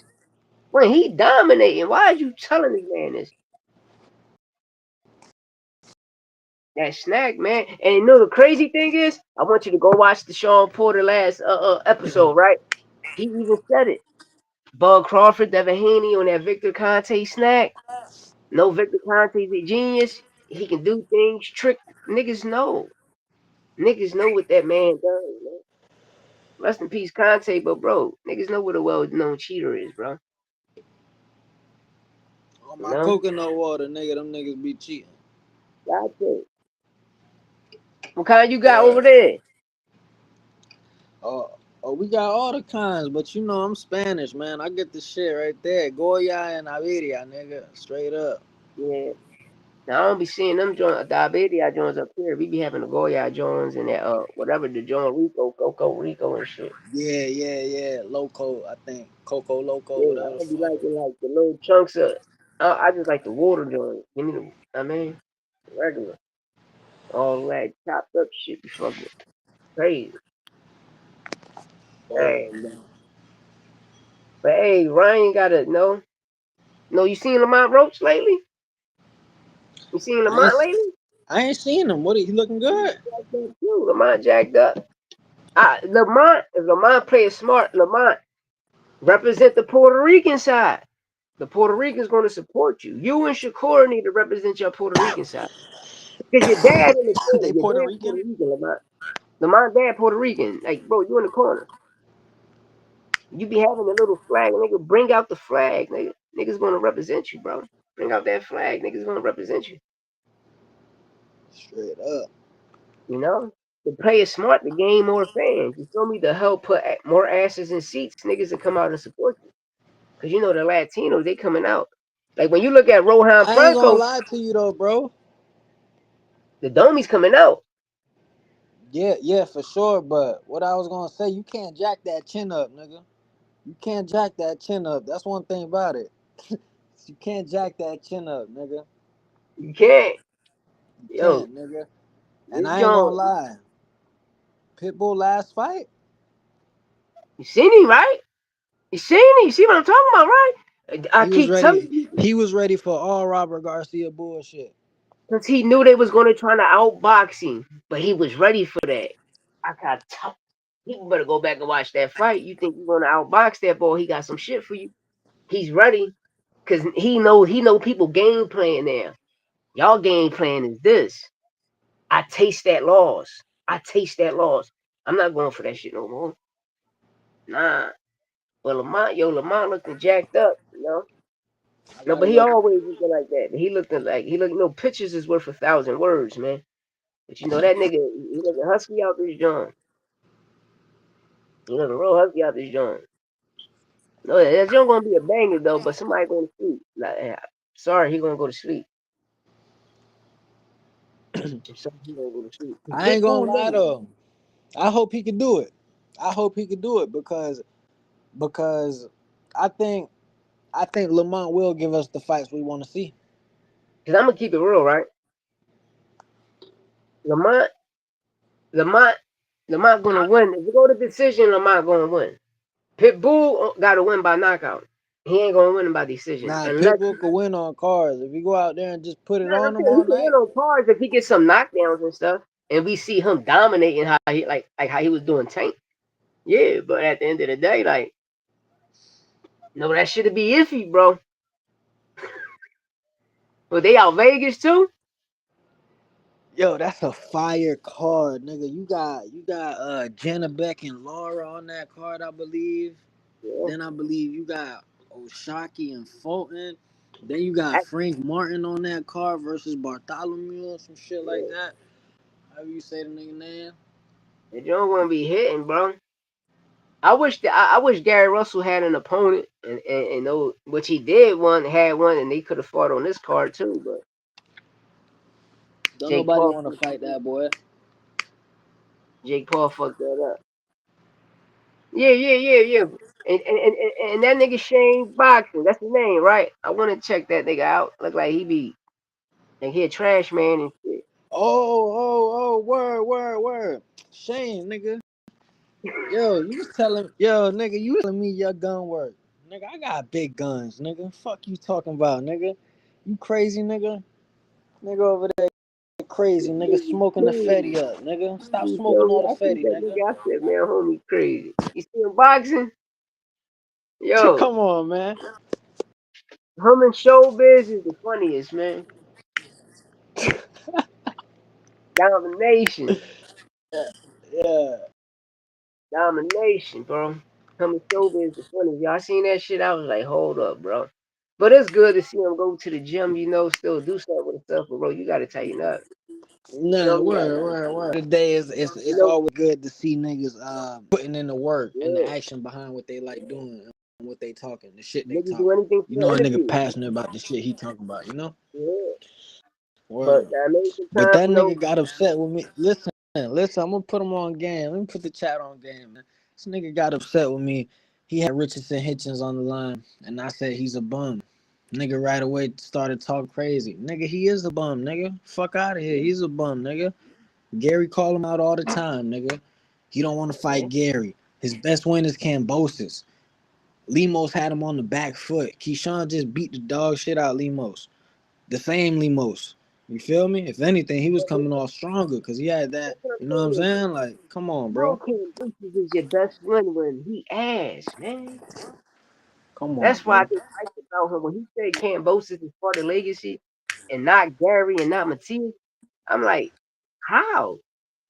When he dominating, why are you telling this man this? That snack, man. And you know the crazy thing is, I want you to go watch the Sean Porter last episode, right? He even said it. Bud Crawford, Devin Haney on that Victor Conte snack. No, Victor Conte's a genius. He can do things, trick niggas know. Niggas know what that man does, man. Rest in peace, Conte, but bro, niggas know what a well-known cheater is, bro. On You my know? coconut water, nigga, them niggas be cheating. That's it. What kind you got over Word. there? We got all the kinds, but you know I'm Spanish, man. I get the shit right there. Goya and Averia, nigga. Straight up. Yeah. Now I don't be seeing them joints, diabetes joints up here. We be having the Goya joints and that whatever the joint Rico, Coco Rico and shit. Yeah. Loco, I think. Coco Loco, Yeah, I whatever the don't be fuck. liking like the little chunks of. I just like the water joint. Give me the. I mean, regular. All that chopped up shit be fucking crazy. Word. Dang. But hey, Ryan gotta know. No, you seen Lamont Roach lately? You seen I ain't Lamont lately? I ain't seen him. What he looking good? Jacked up too. Lamont jacked up. Lamont, if Lamont plays smart, Lamont represent the Puerto Rican side. The Puerto Ricans going to support you. You and Shakur need to represent your Puerto Rican side. Because your dad in the corner. They Your Puerto dad's Rican? Puerto Rican, Lamont. Lamont dad Puerto Rican. Like, bro, you in the corner. You be having a little flag, nigga. Bring out the flag, nigga. Niggas going to represent you, bro. Bring out that flag. Niggas going to represent you. Straight up. You know? The play is smart to gain more fans. You feel me? To help put more asses in seats, niggas will come out and support you. Because you know the Latinos, they coming out. Like when you look at Rohan I ain't gonna Franco, lie to you though, bro. the Domies coming out. Yeah, for sure. But what I was gonna say, you can't jack that chin up, nigga. You can't jack that chin up. That's one thing about it. You can't jack that chin up, nigga. You can't. You Yo, can't, nigga. And this I ain't gonna John, lie. Pitbull last fight, you seen him, right? You seen him. You see what I'm talking about, right? I he was keep telling ready. you He was ready for all Robert Garcia bullshit. because he knew they was going to try to outbox him, but he was ready for that. I got tough. You better go back and watch that fight. You think you're going to outbox that boy? He got some shit for you. He's ready because he know people game plan now. Y'all game plan is this. I taste that loss. I taste that loss. I'm not going for that shit no more. Nah. But Lamont looking jacked up, you know. I No, gotta but he look. always looking like that. Pictures is worth 1,000 words, man. But you know that nigga, he looking husky out this joint. He looking real husky out this joint. No, that joint gonna be a banger though, but somebody gonna sleep. Like, sorry, he gonna go to sleep. Sorry, he gonna go to sleep. I ain't gonna Pitbull lie nigga. though. I hope he could do it. I hope he could do it because I think Lamont will give us the fights we want to see. Cause I'm gonna keep it real, right? Lamont, Lamont, Lamont gonna win. If we go to decision, Lamont gonna win. Pitbull got to win by knockout. He ain't gonna win by decision Nah, unless Pitbull could win on cards. If you go out there and just put it like I on him said, he all can win night, on cards if he gets some knockdowns and stuff, and we see him dominating how he like how he was doing Tank. Yeah, but at the end of the day, like no, that should be iffy, bro. But they out Vegas too. yo, that's a fire card, nigga. You got Jenna Beck and Laura on that card, I believe. Yeah, Then I believe you got Oshaki and Fulton. Then you got that, Frank Martin on that card versus Bartholomew or some shit like yeah. that. However you say the nigga name. The joint gonna be hitting, bro. I wish Gary Russell had an opponent, and know which he did had one, and they could have fought on this card too. But Don't Jake nobody Paul, want to fight that boy. Jake Paul fucked that up. Yeah, yeah, yeah, yeah. And that nigga Shane Boxing, that's his name, right? I want to check that nigga out. Look like he be like he a trash man and shit. Word. Shane, nigga. Nigga, you was telling me your gun work. Nigga, I got big guns, nigga. Fuck you talking about, nigga. You crazy, nigga? Nigga over there crazy, nigga, smoking the Crazy. Fetty up, nigga. Stop You smoking feel me? all the I see Fetty, that nigga. nigga. I said, man, homie, crazy. You see him boxing? Yo, Come on, man. him in showbiz is the funniest, man. Domination, Yeah. domination, bro. Him in showbiz is the funniest. Y'all seen that shit? I was like, hold up, bro. But it's good to see him go to the gym, still do something with himself. But bro, you gotta tighten up. You know Nah, what I mean? word. Today You it's know, always good to see niggas putting in the work and the yeah. action behind what they like doing and what they talking, the shit they Niggas do talking. anything You for know the a nigga interview. passionate about the shit he talking about, you know? Yeah. But Word. I made some But time, that nigga got upset with me. Listen, I'm gonna put him on game. Let me put the chat on game, man. This nigga got upset with me. He had Richardson Hitchens on the line, and I said he's a bum. Nigga right away started talking crazy. Nigga, he is a bum, nigga. Fuck out of here. He's a bum, nigga. Gary call him out all the time, nigga. He don't want to yeah. fight Gary. His best win is Cambosis. Limos had him on the back foot. Keyshawn just beat the dog shit out Limos. The same Limos. You feel me? If anything, he was coming off stronger because he had that. That's what I'm You know what I'm saying. saying? Like, come on, How bro. can Boosie is your best friend when he ass, man? Come on, That's why I bro. just liked about him when he said Cambosis is part of legacy and not Gary and not Matias. I'm like, how?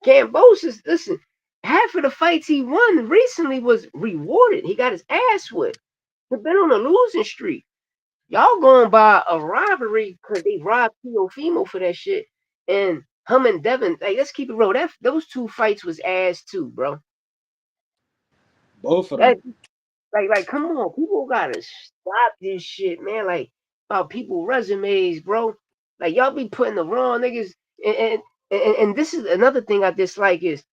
Cambosis, listen, half of the fights he won recently was rewarded. He got his ass whipped. He's been on a losing streak. Y'all going by a robbery because they robbed Teofimo for that shit. And him and Devin, like, let's keep it real. Those two fights was ass too, bro. Both of That them. come on, people gotta stop this shit, man. Like about people resumes, bro. Like y'all be putting the wrong niggas, and this is another thing I dislike is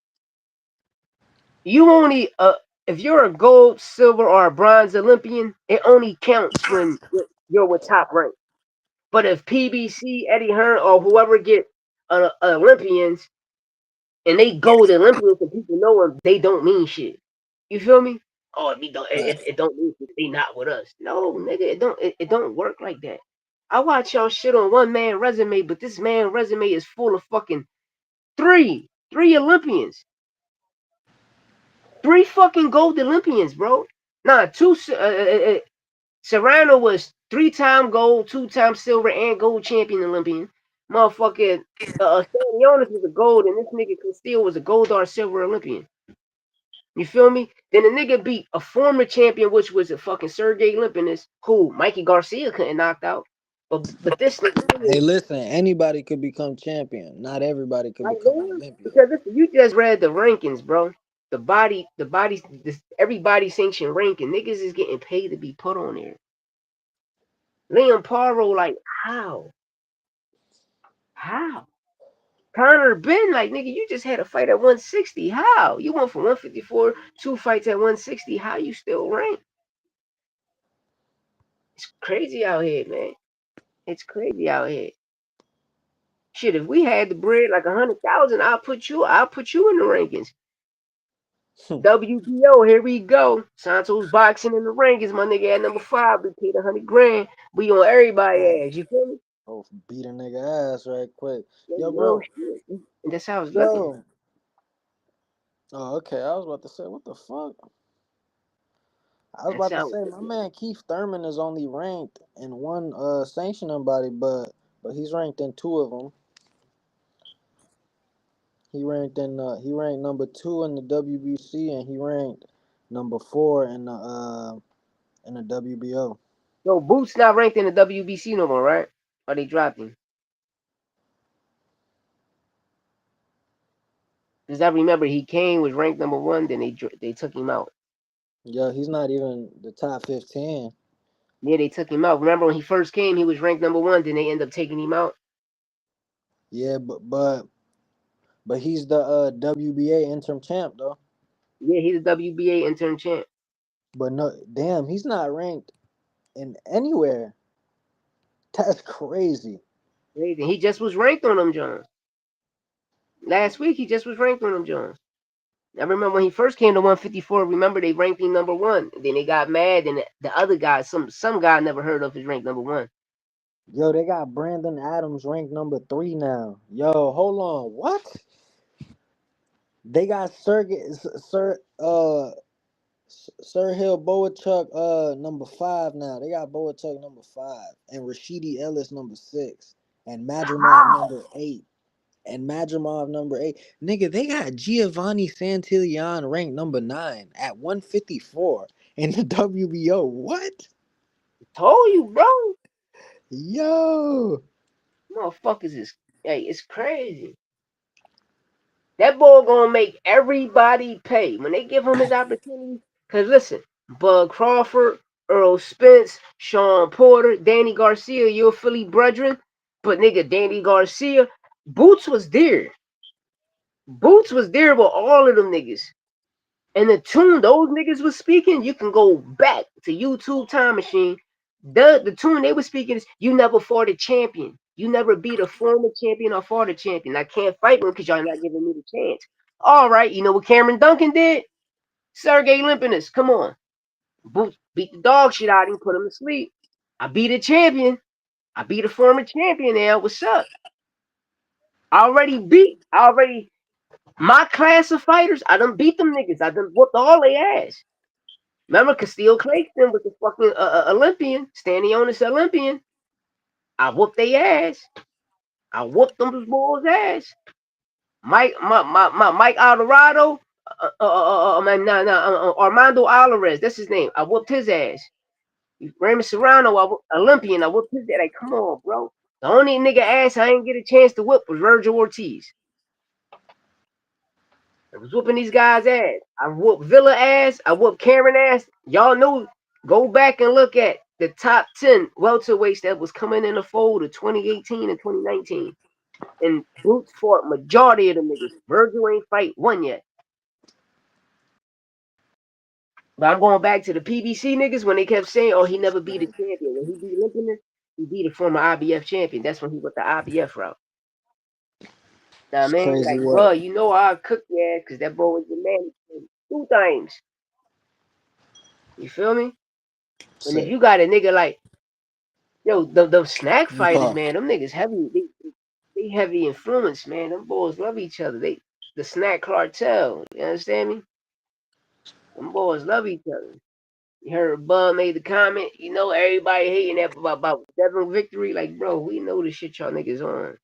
you only if you're a gold, silver, or a bronze Olympian, it only counts when you're with top rank. But if PBC, Eddie Hearn, or whoever get Olympians and they go to Olympians and people know them, they don't mean shit. You feel me? Oh, it don't mean shit. They not with us. No, nigga, it don't work like that. I watch y'all shit on one man resume, but this man resume is full of fucking three Olympians, three fucking gold Olympians, bro. Nah, two. Serrano was 3-time gold, 2-time silver, and gold champion Olympian. Motherfucking Stanionis was a gold, and this nigga Castile was a gold or silver Olympian. You feel me? Then the nigga beat a former champion, which was a fucking Sergey Limpinus, who Mikey Garcia couldn't knock out. But this nigga Hey, listen, anybody could become champion. Not everybody could right become an now, Olympian. because listen, you just read the rankings, bro. Everybody sanctioned ranking. Niggas is getting paid to be put on there. Liam Paro, like, how? How? Connor Ben, like, nigga, you just had a fight at 160. How? You went from 154, two fights at 160. How you still rank? It's crazy out here, man. It's crazy out here. Shit, if we had the bread like 100,000, I'll put you in the rankings. WBO, here we go. Santos boxing in the rankings. My nigga at number 5, we paid 100 grand. We on Oh, everybody ass. You feel me? beat a nigga ass right quick. Yeah, Yo, real bro. shit. And that's how it's looking. Yo. Oh, okay. I was about to say, what the fuck? I was That's about to how it's say, my looking. man Keith Thurman is only ranked in one sanctioning body, but he's ranked in two of them. He ranked number 2 in the WBC, and he ranked number 4 in the WBO. So Boots not ranked in the WBC no more, right? Or they dropped him? Because I remember he came was ranked number 1, then they took him out. Yo, he's not even the top 15. Yeah, they took him out. Remember when he first came, he was ranked number one. Then they end up taking him out. Yeah, but he's the WBA interim champ though. Yeah, he's a WBA interim champ. But no, damn, he's not ranked in anywhere. That's crazy. Crazy. He just was ranked on them Jones. Last week he just was ranked on them Jones. I remember when he first came to 154. Remember they ranked him number one. Then they got mad, and the other guy, some guy I never heard of, is ranked number one. Yo, they got Brandon Adams ranked number 3 now. Yo, hold on, what? They got Sir Hill Boachuk number 5 now. They got Boachuk number 5 and Rashidi Ellis number 6 and Madrimov How? number 8. And Madrimov number 8. Nigga, they got Giovanni Santillan ranked number 9 at 154 in the WBO. What? Told you, bro. Yo. Motherfuckers is hey, it's crazy. That boy gonna make everybody pay when they give him his opportunity. Cause listen, Bud Crawford, Earl Spence, Sean Porter, Danny Garcia, you're a Philly brethren. But nigga, Danny Garcia, Boots was there. Boots was there with all of them niggas. And the tune those niggas was speaking, you can go back to YouTube Time Machine. The tune they were speaking is you never fought a champion. You never beat a former champion or fought a champion. I can't fight one because y'all not giving me the chance. All right, you know what Cameron Duncan did? Sergey Limpinus, come on. Beat the dog shit out of him, put him to sleep. I beat a champion. I beat a former champion now. What's up? I already, my class of fighters, I done beat them niggas. I done whooped all they ass. Remember, Castile Clayston was the fucking Olympian, Stanionis Olympian. I whooped their ass. I whooped them boys' ass. Mike Alvarado, Armando Alvarez, that's his name. I whooped his ass. Raymond Serrano, Olympian, I whooped his ass. Like, come on, bro. The only nigga ass I ain't get a chance to whoop was Virgil Ortiz. I was whooping these guys' ass. I whooped Villa ass. I whooped Cameron ass. Y'all know. Go back and look at the top 10 welterweights that was coming in the fold of 2018 and 2019. And Boots fought majority of them niggas. Virgil ain't fight one yet. But I'm going back to the PBC niggas when they kept saying, oh, he never beat a champion. When he beat Limpinus, he beat a former IBF champion. That's when he went the IBF route. Now, I It's mean, crazy like, bro, work. you know I'll cook your ass because that boy was the man 2 times. You feel me? And if Shit. you got a nigga like, yo, the snack fighters, Huh. man, them niggas heavy. They heavy influence, man. Them boys love each other. The snack cartel. You understand me? Them boys love each other. You heard Bud made the comment. You know everybody hating that about Devin victory. Like, bro, we know the shit y'all niggas on.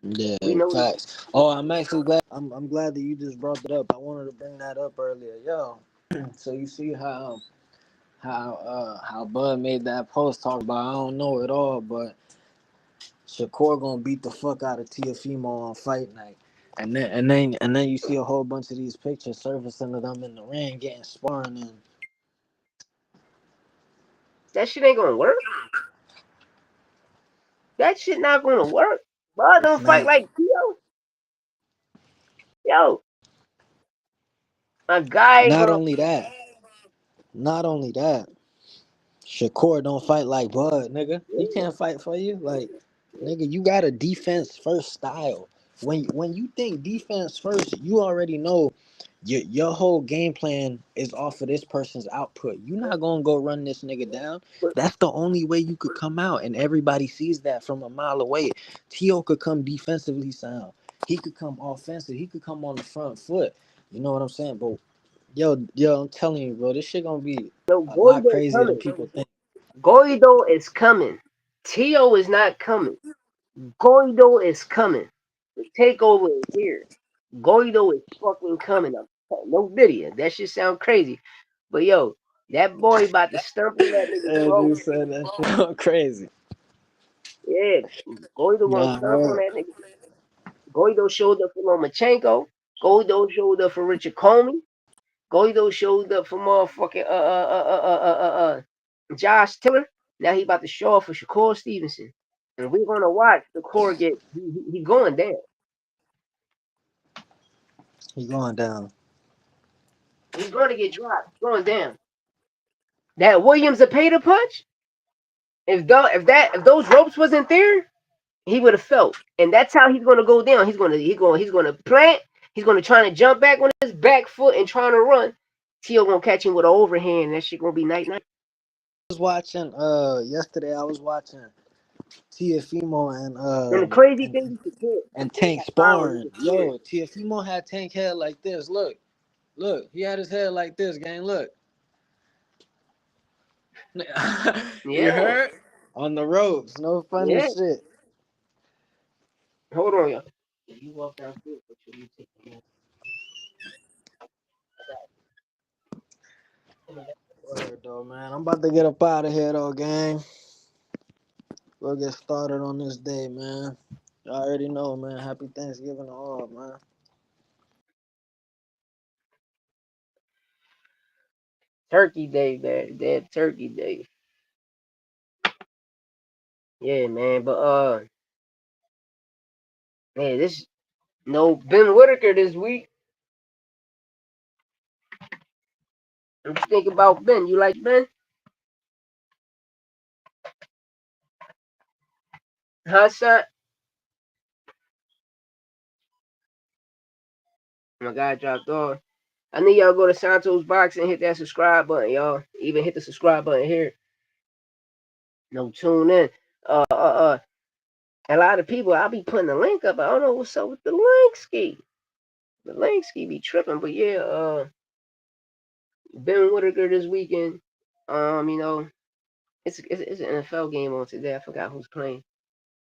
Yeah, We know the facts. Oh, I'm actually glad. I'm glad that you just brought that up. I wanted to bring that up earlier. Yo, so you see how Bud made that post talk about I don't know it all, but Shakur gonna beat the fuck out of Tiafimo on fight night. And then you see a whole bunch of these pictures surfacing of them in the ring getting sparring and that shit ain't gonna work. That shit not gonna work. Bud don't fight man. like Tio. Yo, a guy ain't Not gonna. only that, not only that, Shakur don't fight like Bud, nigga. He Yeah, can't fight for you. Like, yeah. nigga, you got a defense first style. When you think defense first, you already know your whole game plan is off of this person's output. You're not gonna go run this nigga down. But That's the only way you could come out, and everybody sees that from a mile away. Tio could come defensively sound. He could come offensive. He could come on the front foot. You know what I'm saying? But yo, I'm telling you, bro, this shit gonna be yo, a lot Goido crazier than coming. people think. Goido is coming. Tio is not coming. Goido is coming. The takeover is here. Goido is fucking coming up. No video. That shit sound crazy. But yo, that boy about to stump on that nigga Yeah, throat. dude said that shit crazy. Yeah, Goido gonna Nah, stomp on word. that nigga. Goido showed up for Lomachenko. Goido showed up for Richard Comey. Goido showed up for motherfucking Josh Taylor. Now he about to show off for Shakur Stevenson, and we're gonna watch Shakur get he going down. He going down. He's going to get dropped. He's going down. That Williams a pay to punch. If those ropes wasn't there, he would have felt. And that's how he's gonna go down. He's gonna plant. He's gonna try to jump back on his back foot and trying to run. Tio gonna catch him with an overhand. And that shit gonna be night night. I was watching yesterday. I was watching Tiafimo And the crazy and thing you forget, and he Tank got power. He sparring. was scared. Yo, Tiafimo had Tank head like this. Look, he had his head like this, gang. Look. You Yeah, heard? On the ropes. No funny yeah. shit. Hold on, y'all. If you walk downstairs, what should you take? Word though, man. I'm about to get up out of here though, gang. We'll get started on this day, man. Y'all already know, man. Happy Thanksgiving to all, man. Turkey Day, man. Dead Turkey Day. Yeah, man. But man, this no Ben Whitaker this week. I'm just thinking about Ben. You like Ben? Huh, son? My guy dropped off. I need y'all to go to Santos Box and hit that subscribe button, y'all. Even hit the subscribe button here. No, tune in. A lot of people, I'll be putting the link up. I don't know what's up with the link ski. The link ski be tripping, but yeah, Ben Whitaker this weekend. You know, it's an NFL game on today. I forgot who's playing.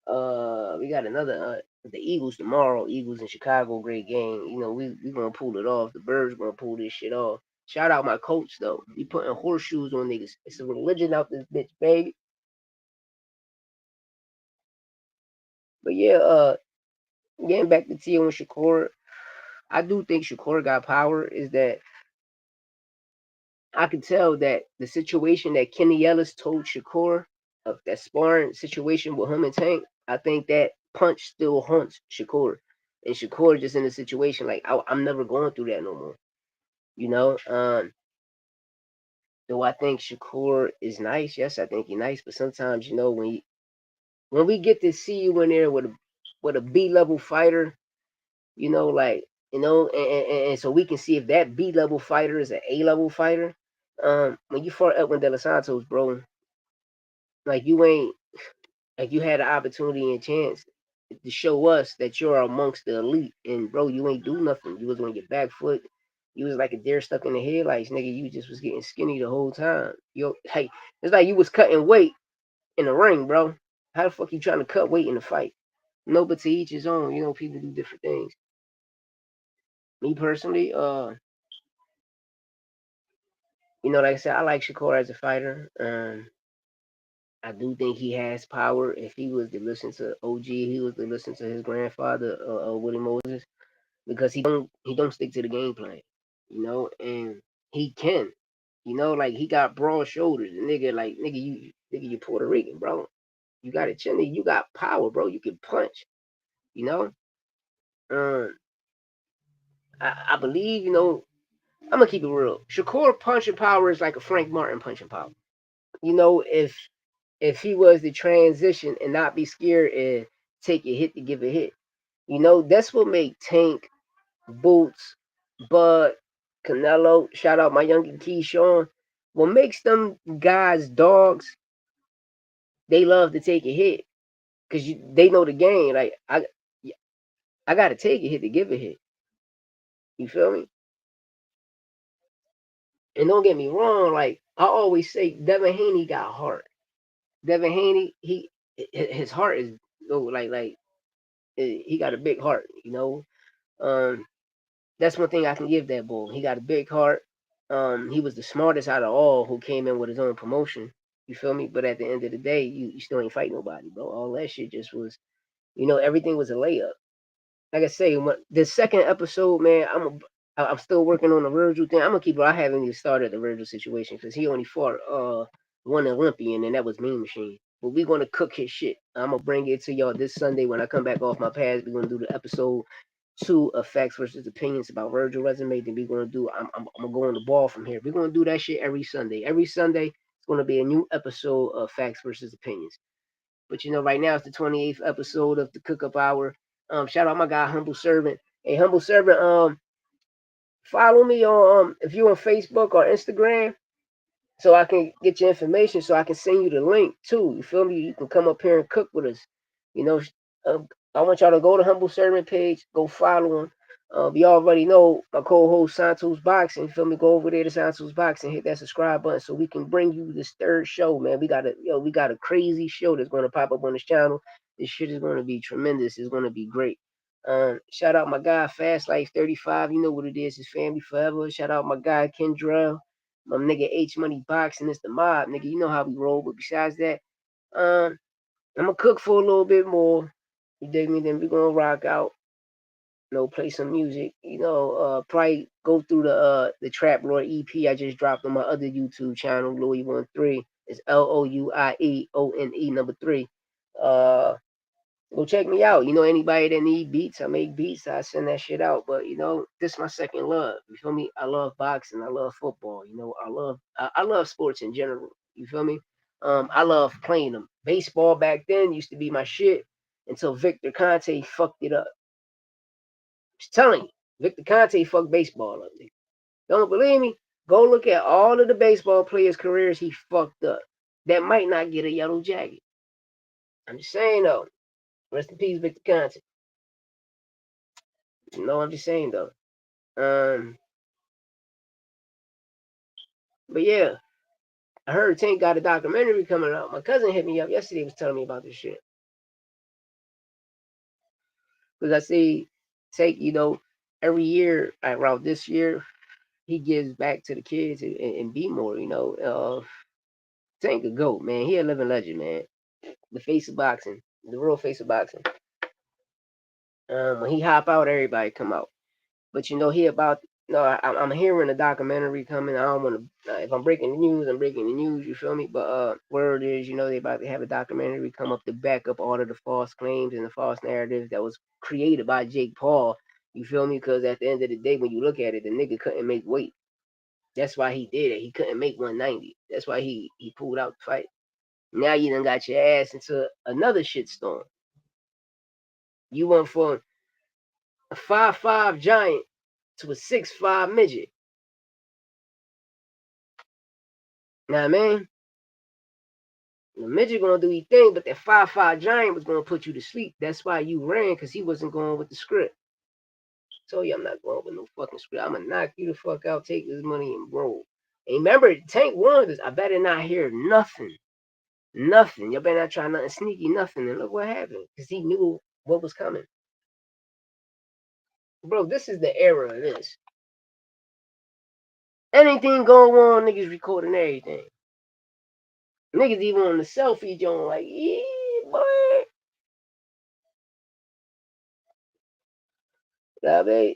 We got another the Eagles tomorrow. Eagles in Chicago, great game. You know, we gonna pull it off. The Birds gonna pull this shit off. Shout out my coach though. He putting horseshoes on niggas. It's a religion out this bitch, baby. But yeah, getting back to Tio and Shakur, I do think Shakur got power. Is that I can tell that the situation that Kenny Ellis told Shakur of that sparring situation with him and Tank, I think that punch still haunts Shakur. And Shakur just in a situation like I'm never going through that no more. You know, do I think Shakur is nice? Yes, I think he's nice. But sometimes, you know, when we get to see you in there with a B level fighter, you know, like and so we can see if that B level fighter is an A level fighter. When you fought Edwin De Los Santos, bro, like you ain't like you had an opportunity and chance to show us that you're amongst the elite, and bro, you ain't do nothing. You was on your back foot. You was like a deer stuck in the headlights, nigga. You just was getting skinny the whole time. Yo, hey, it's like you was cutting weight in the ring, bro. How the fuck you trying to cut weight in the fight? No, but to each his own. You know, people do different things. Me personally, you know, like I said, I like Shakur as a fighter. I do think he has power. If he was to listen to OG, he was to listen to his grandfather, Willie Moses, because he don't stick to the game plan, you know, and he can, you know, like he got broad shoulders. And nigga, you Puerto Rican, bro. You got a chin, you got power, bro. You can punch, you know. Um, I believe, you know, I'm gonna keep it real. Shakur punching power is like a Frank Martin punching power. You know, if he was to transition and not be scared and take a hit to give a hit. You know, that's what make Tank, Boots, Bud, Canelo, shout out my youngin' Keyshawn. What makes them guys dogs, they love to take a hit. Cause they know the game. Like I gotta take a hit to give a hit. You feel me? And don't get me wrong, like I always say, Devin Haney got heart. Devin Haney, his heart is like he got a big heart, you know. Um, that's one thing I can give that bull. He got a big heart. He was the smartest out of all who came in with his own promotion. You feel me? But at the end of the day, you still ain't fight nobody, bro. All that shit just was, you know, everything was a layup. Like I say, the second episode, man, I'm still working on the Virgil thing. I'm gonna keep it. I haven't even started the Virgil situation because he only fought one Olympian, and that was Mean Machine. But we're gonna cook his shit. I'm gonna bring it to y'all this Sunday when I come back off my pass. We're gonna do the episode 2 of Facts versus Opinions about Virgil resume. Then we're gonna do. I'm gonna go on the ball from here. We're gonna do that shit every Sunday. Every Sunday it's gonna be a new episode of Facts versus Opinions. But right now it's the 28th episode of the Cook Up Hour. Shout out my guy Humble Servant. Hey, Humble Servant. Follow me on if you're on Facebook or Instagram, so I can get your information, so I can send you the link too. You feel me? You can come up here and cook with us. You know, uh, I want y'all to go to Humble Servant page, go follow him. You already know my co-host Santos Boxing. You feel me? Go over there to Santos Boxing, hit that subscribe button, so we can bring you this third show, man. We got a crazy show that's gonna pop up on this channel. This shit is gonna be tremendous. It's gonna be great. Shout out my guy Fast Life 35. You know what it is. His family forever. Shout out my guy Kendra. My nigga H Money Boxing. It's the mob, nigga. You know how we roll. But besides that, I'm gonna cook for a little bit more. You dig me? Then we gonna rock out. Play some music. Probably go through the Trap Lord EP I just dropped on my other YouTube channel, Louis13. It's LOUIEONE number 3. Go check me out. Anybody that need beats, I make beats. I send that shit out. But this is my second love. You feel me? I love boxing. I love football. I love sports in general. You feel me? I love playing them. Baseball back then used to be my shit until Victor Conte fucked it up. Just telling you, Victor Conte fucked baseball up. Nigga. Don't believe me? Go look at all of the baseball players' careers he fucked up. That might not get a yellow jacket. I'm just saying though. Rest in peace, Victor Conte. No, I'm just saying though. Um, but yeah, I heard Tank got a documentary coming out. My cousin hit me up yesterday, was telling me about this shit. Because I see Tank, every year, around this year, he gives back to the kids and be more, Tank a GOAT, man. He a living legend, man. The face of boxing, the real face of boxing. When he hop out, everybody come out. But he about no, I'm hearing a documentary coming. I don't want to. If I'm breaking the news, I'm breaking the news. You feel me? But word is, they about to have a documentary come up to back up all of the false claims and the false narratives that was created by Jake Paul. You feel me? Because at the end of the day, when you look at it, the nigga couldn't make weight. That's why he did it. He couldn't make 190. That's why he pulled out the fight. Now you done got your ass into another shitstorm. You went from a 5'5" giant to a 6'5" midget. Now, man, the midget gonna do his thing, but that 5'5" giant was gonna put you to sleep. That's why you ran, because he wasn't going with the script. Told you I'm not going with no fucking script. I'm gonna knock you the fuck out, take this money, and roll. And remember, Tank won this. I better not hear nothing. Nothing. You better not try nothing sneaky, nothing. And look what happened. Because he knew what was coming. Bro, this is the era of this. Anything going on, niggas recording everything. Niggas even on the selfie joint, like, yeah, boy. I mean,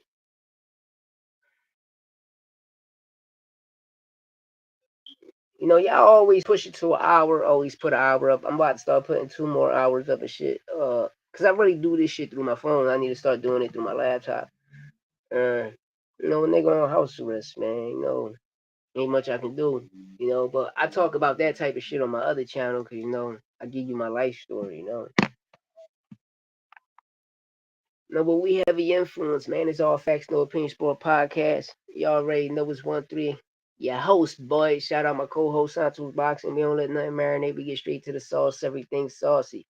y'all always push it to an hour, always put an hour up. I'm about to start putting 2 more hours up and shit. Cause I really do this shit through my phone. I need to start doing it through my laptop. Nigga on house arrest, man. Ain't much I can do. But I talk about that type of shit on my other channel, cause I give you my life story. No, but we heavy influence, man. It's all facts, no opinion sport podcast. You already know it's 1-3. Your host, boy. Shout out my co-host, Santos Boxing. We don't let nothing marinate. We get straight to the sauce. Everything saucy.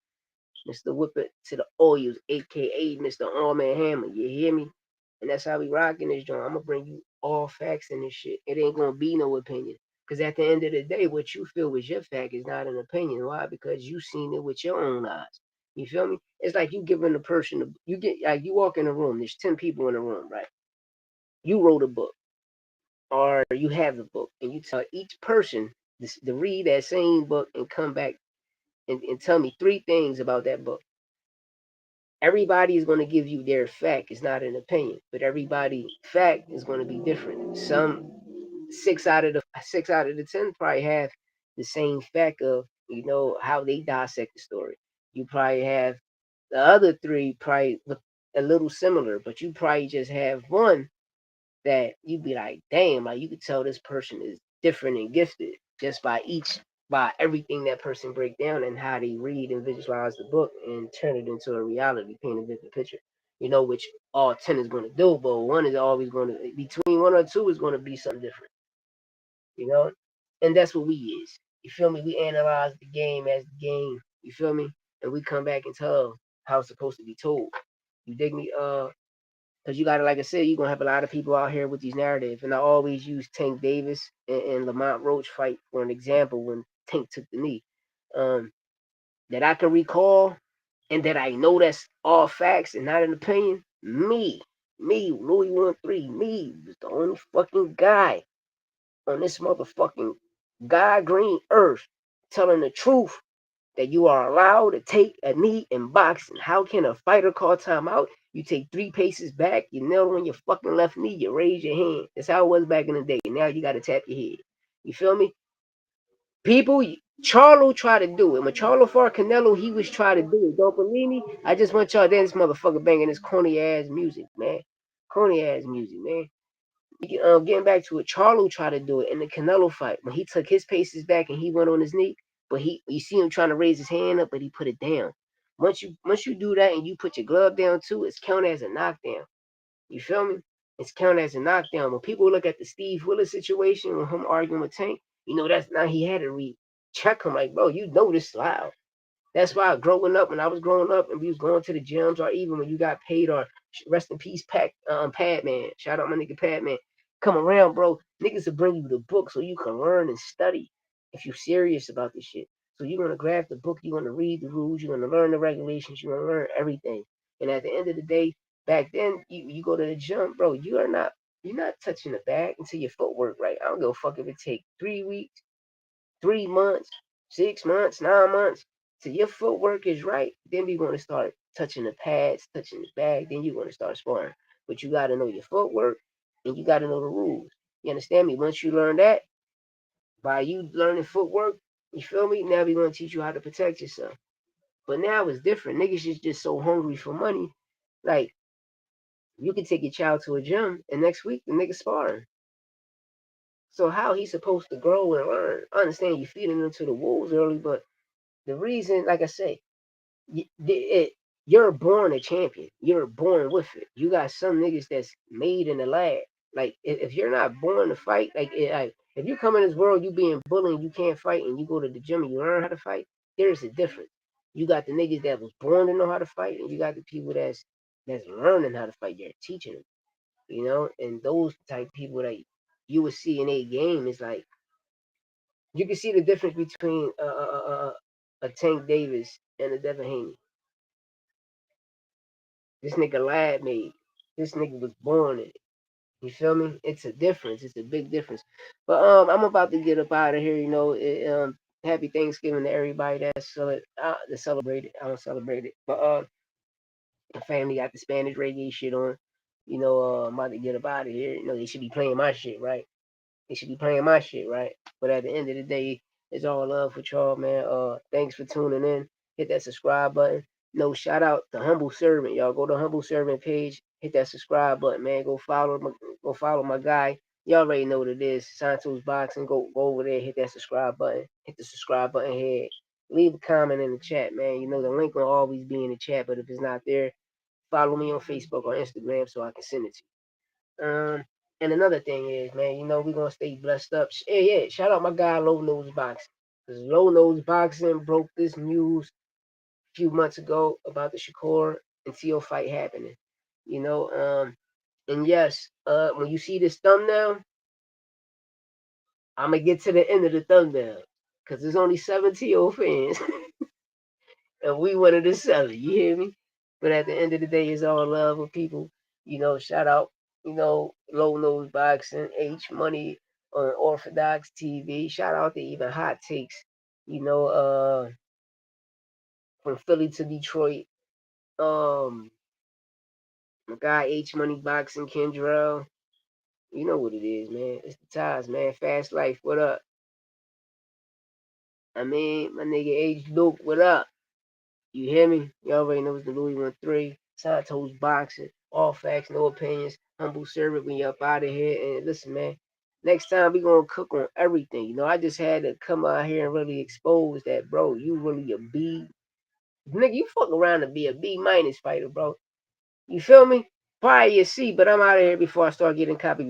Mr. Whip It to the Oils, aka Mr. Arm and Hammer. You hear me? And that's how we rocking this joint. I'm gonna bring you all facts in this shit. It ain't gonna be no opinion. Cause at the end of the day, what you feel was your fact is not an opinion. Why? Because you seen it with your own eyes. You feel me? It's like you giving the person you get like you walk in a room. There's 10 people in the room, right? You wrote a book, or you have the book, and you tell each person to read that same book and come back and tell me 3 things about that book. everybody is going to give you their fact. It's not an opinion, but everybody fact is going to be different. Some six out of the 10 probably have the same fact of how they dissect the story. You probably have the other three probably look a little similar, but you probably just have one that you'd be like, damn, like you could tell this person is different and gifted just by everything that person break down and how they read and visualize the book and turn it into a reality, paint a vivid picture. Which all 10 is going to do, but one is always going to between one or two is going to be something different. You know, and that's what we is. You feel me? We analyze the game as the game. You feel me? And we come back and tell how it's supposed to be told. You dig me? Because you gotta, like I said, you're gonna have a lot of people out here with these narratives. And I always use Tank Davis and Lamont Roach fight for an example when Tank took the knee. Um, that I can recall and that I know that's all facts and not an opinion. Me, Louis 1-3, me was the only fucking guy on this motherfucking God green earth telling the truth that you are allowed to take a knee in boxing. How can a fighter call timeout? You take 3 paces back, you kneel on your fucking left knee, you raise your hand. That's how it was back in the day. Now you got to tap your head. You feel me? People, Charlo tried to do it. When Charlo fought Canelo, he was trying to do it. Don't believe me? I just want y'all to this motherfucker banging this corny ass music, man. Corny ass music, man. Getting back to it, Charlo tried to do it in the Canelo fight when he took his paces back and he went on his knee. But you see him trying to raise his hand up, but he put it down. Once you do that and you put your glove down too, it's counted as a knockdown. You feel me? It's counted as a knockdown. When people look at the Steve Willis situation with him arguing with Tank, that's now he had to check him like, bro, this loud. That's why growing up, when I was growing up and we was going to the gyms, or even when you got paid, or rest in peace, Pad Man. Shout out my nigga Pad Man. Come around, bro. Niggas will bring you the book so you can learn and study if you're serious about this shit. So you're gonna grab the book, you're gonna read the rules, you're gonna learn the regulations, you're gonna learn everything. And at the end of the day, back then, you go to the gym, bro. You're not touching the bag until your footwork right. I don't give a fuck if it take 3 weeks, 3 months, 6 months, 9 months. So your footwork is right, then we're going to start touching the pads, touching the bag, then you're going to start sparring. But you got to know your footwork and you got to know the rules. You understand me? Once you learn that, by you learning footwork, you feel me? Now we're going to teach you how to protect yourself. But now it's different. Niggas is just so hungry for money. Like, you can take your child to a gym and next week the nigga sparring. So how he supposed to grow and learn? I understand you feeding him to the wolves early, but the reason, like I say, you're born a champion. You're born with it. You got some niggas that's made in the lab. Like if you're not born to fight, like if you come in this world, you being bullied, you can't fight, and you go to the gym and you learn how to fight. There's a difference. You got the niggas that was born to know how to fight, and you got the people that's learning how to fight. You're teaching them, and those type of people that you would see in a game is like you can see the difference between a Tank Davis and a Devin Haney. This nigga lab made. This nigga was born in it. You feel me? It's a difference. It's a big difference. But I'm about to get up out of here. Happy Thanksgiving to everybody that celebrate it. I don't celebrate it, but the family got the Spanish reggae shit on. I'm about to get up out of here. They should be playing my shit, right? They should be playing my shit, right? But at the end of the day, it's all love for y'all, man. Thanks for tuning in. Hit that subscribe button. No, shout out to Humble Servant, y'all. Go to Humble Servant page. Hit that subscribe button, man. Go follow my guy. You already know what it is. Santos Boxing. Go over there. Hit that subscribe button. Hit the subscribe button here. Leave a comment in the chat, man. The link will always be in the chat, but if it's not there, follow me on Facebook or Instagram so I can send it to you. And another thing is, man, we're gonna stay blessed up. Yeah. Shout out my guy Low Nose Boxing. Because Low Nose Boxing broke this news a few months ago about the Shakur and Tio fight happening. And yes, when you see this thumbnail, I'm gonna get to the end of the thumbnail. Cause there's only 7 Tio fans. And we wanted to sell it, you hear me? But at the end of the day, it's all love with people. Shout out, Low Nose Boxing, H Money on Orthodox TV. Shout out to even Hot Takes, from Philly to Detroit. My guy H Money Boxing, Kendrell. You know what it is, man. It's the ties, man. Fast Life, what up? I mean, my nigga H Luke, what up? You hear me? You already know it's the Louis 13. Santos Boxing. All facts, no opinions. Humble servant when you up out of here. And listen, man. Next time we gonna cook on everything. You know, I just had to come out here and really expose that, bro. You really a B. Nigga, you fuck around to be a B minus fighter, bro. You feel me? Probably a C, but I'm out of here before I start getting copy.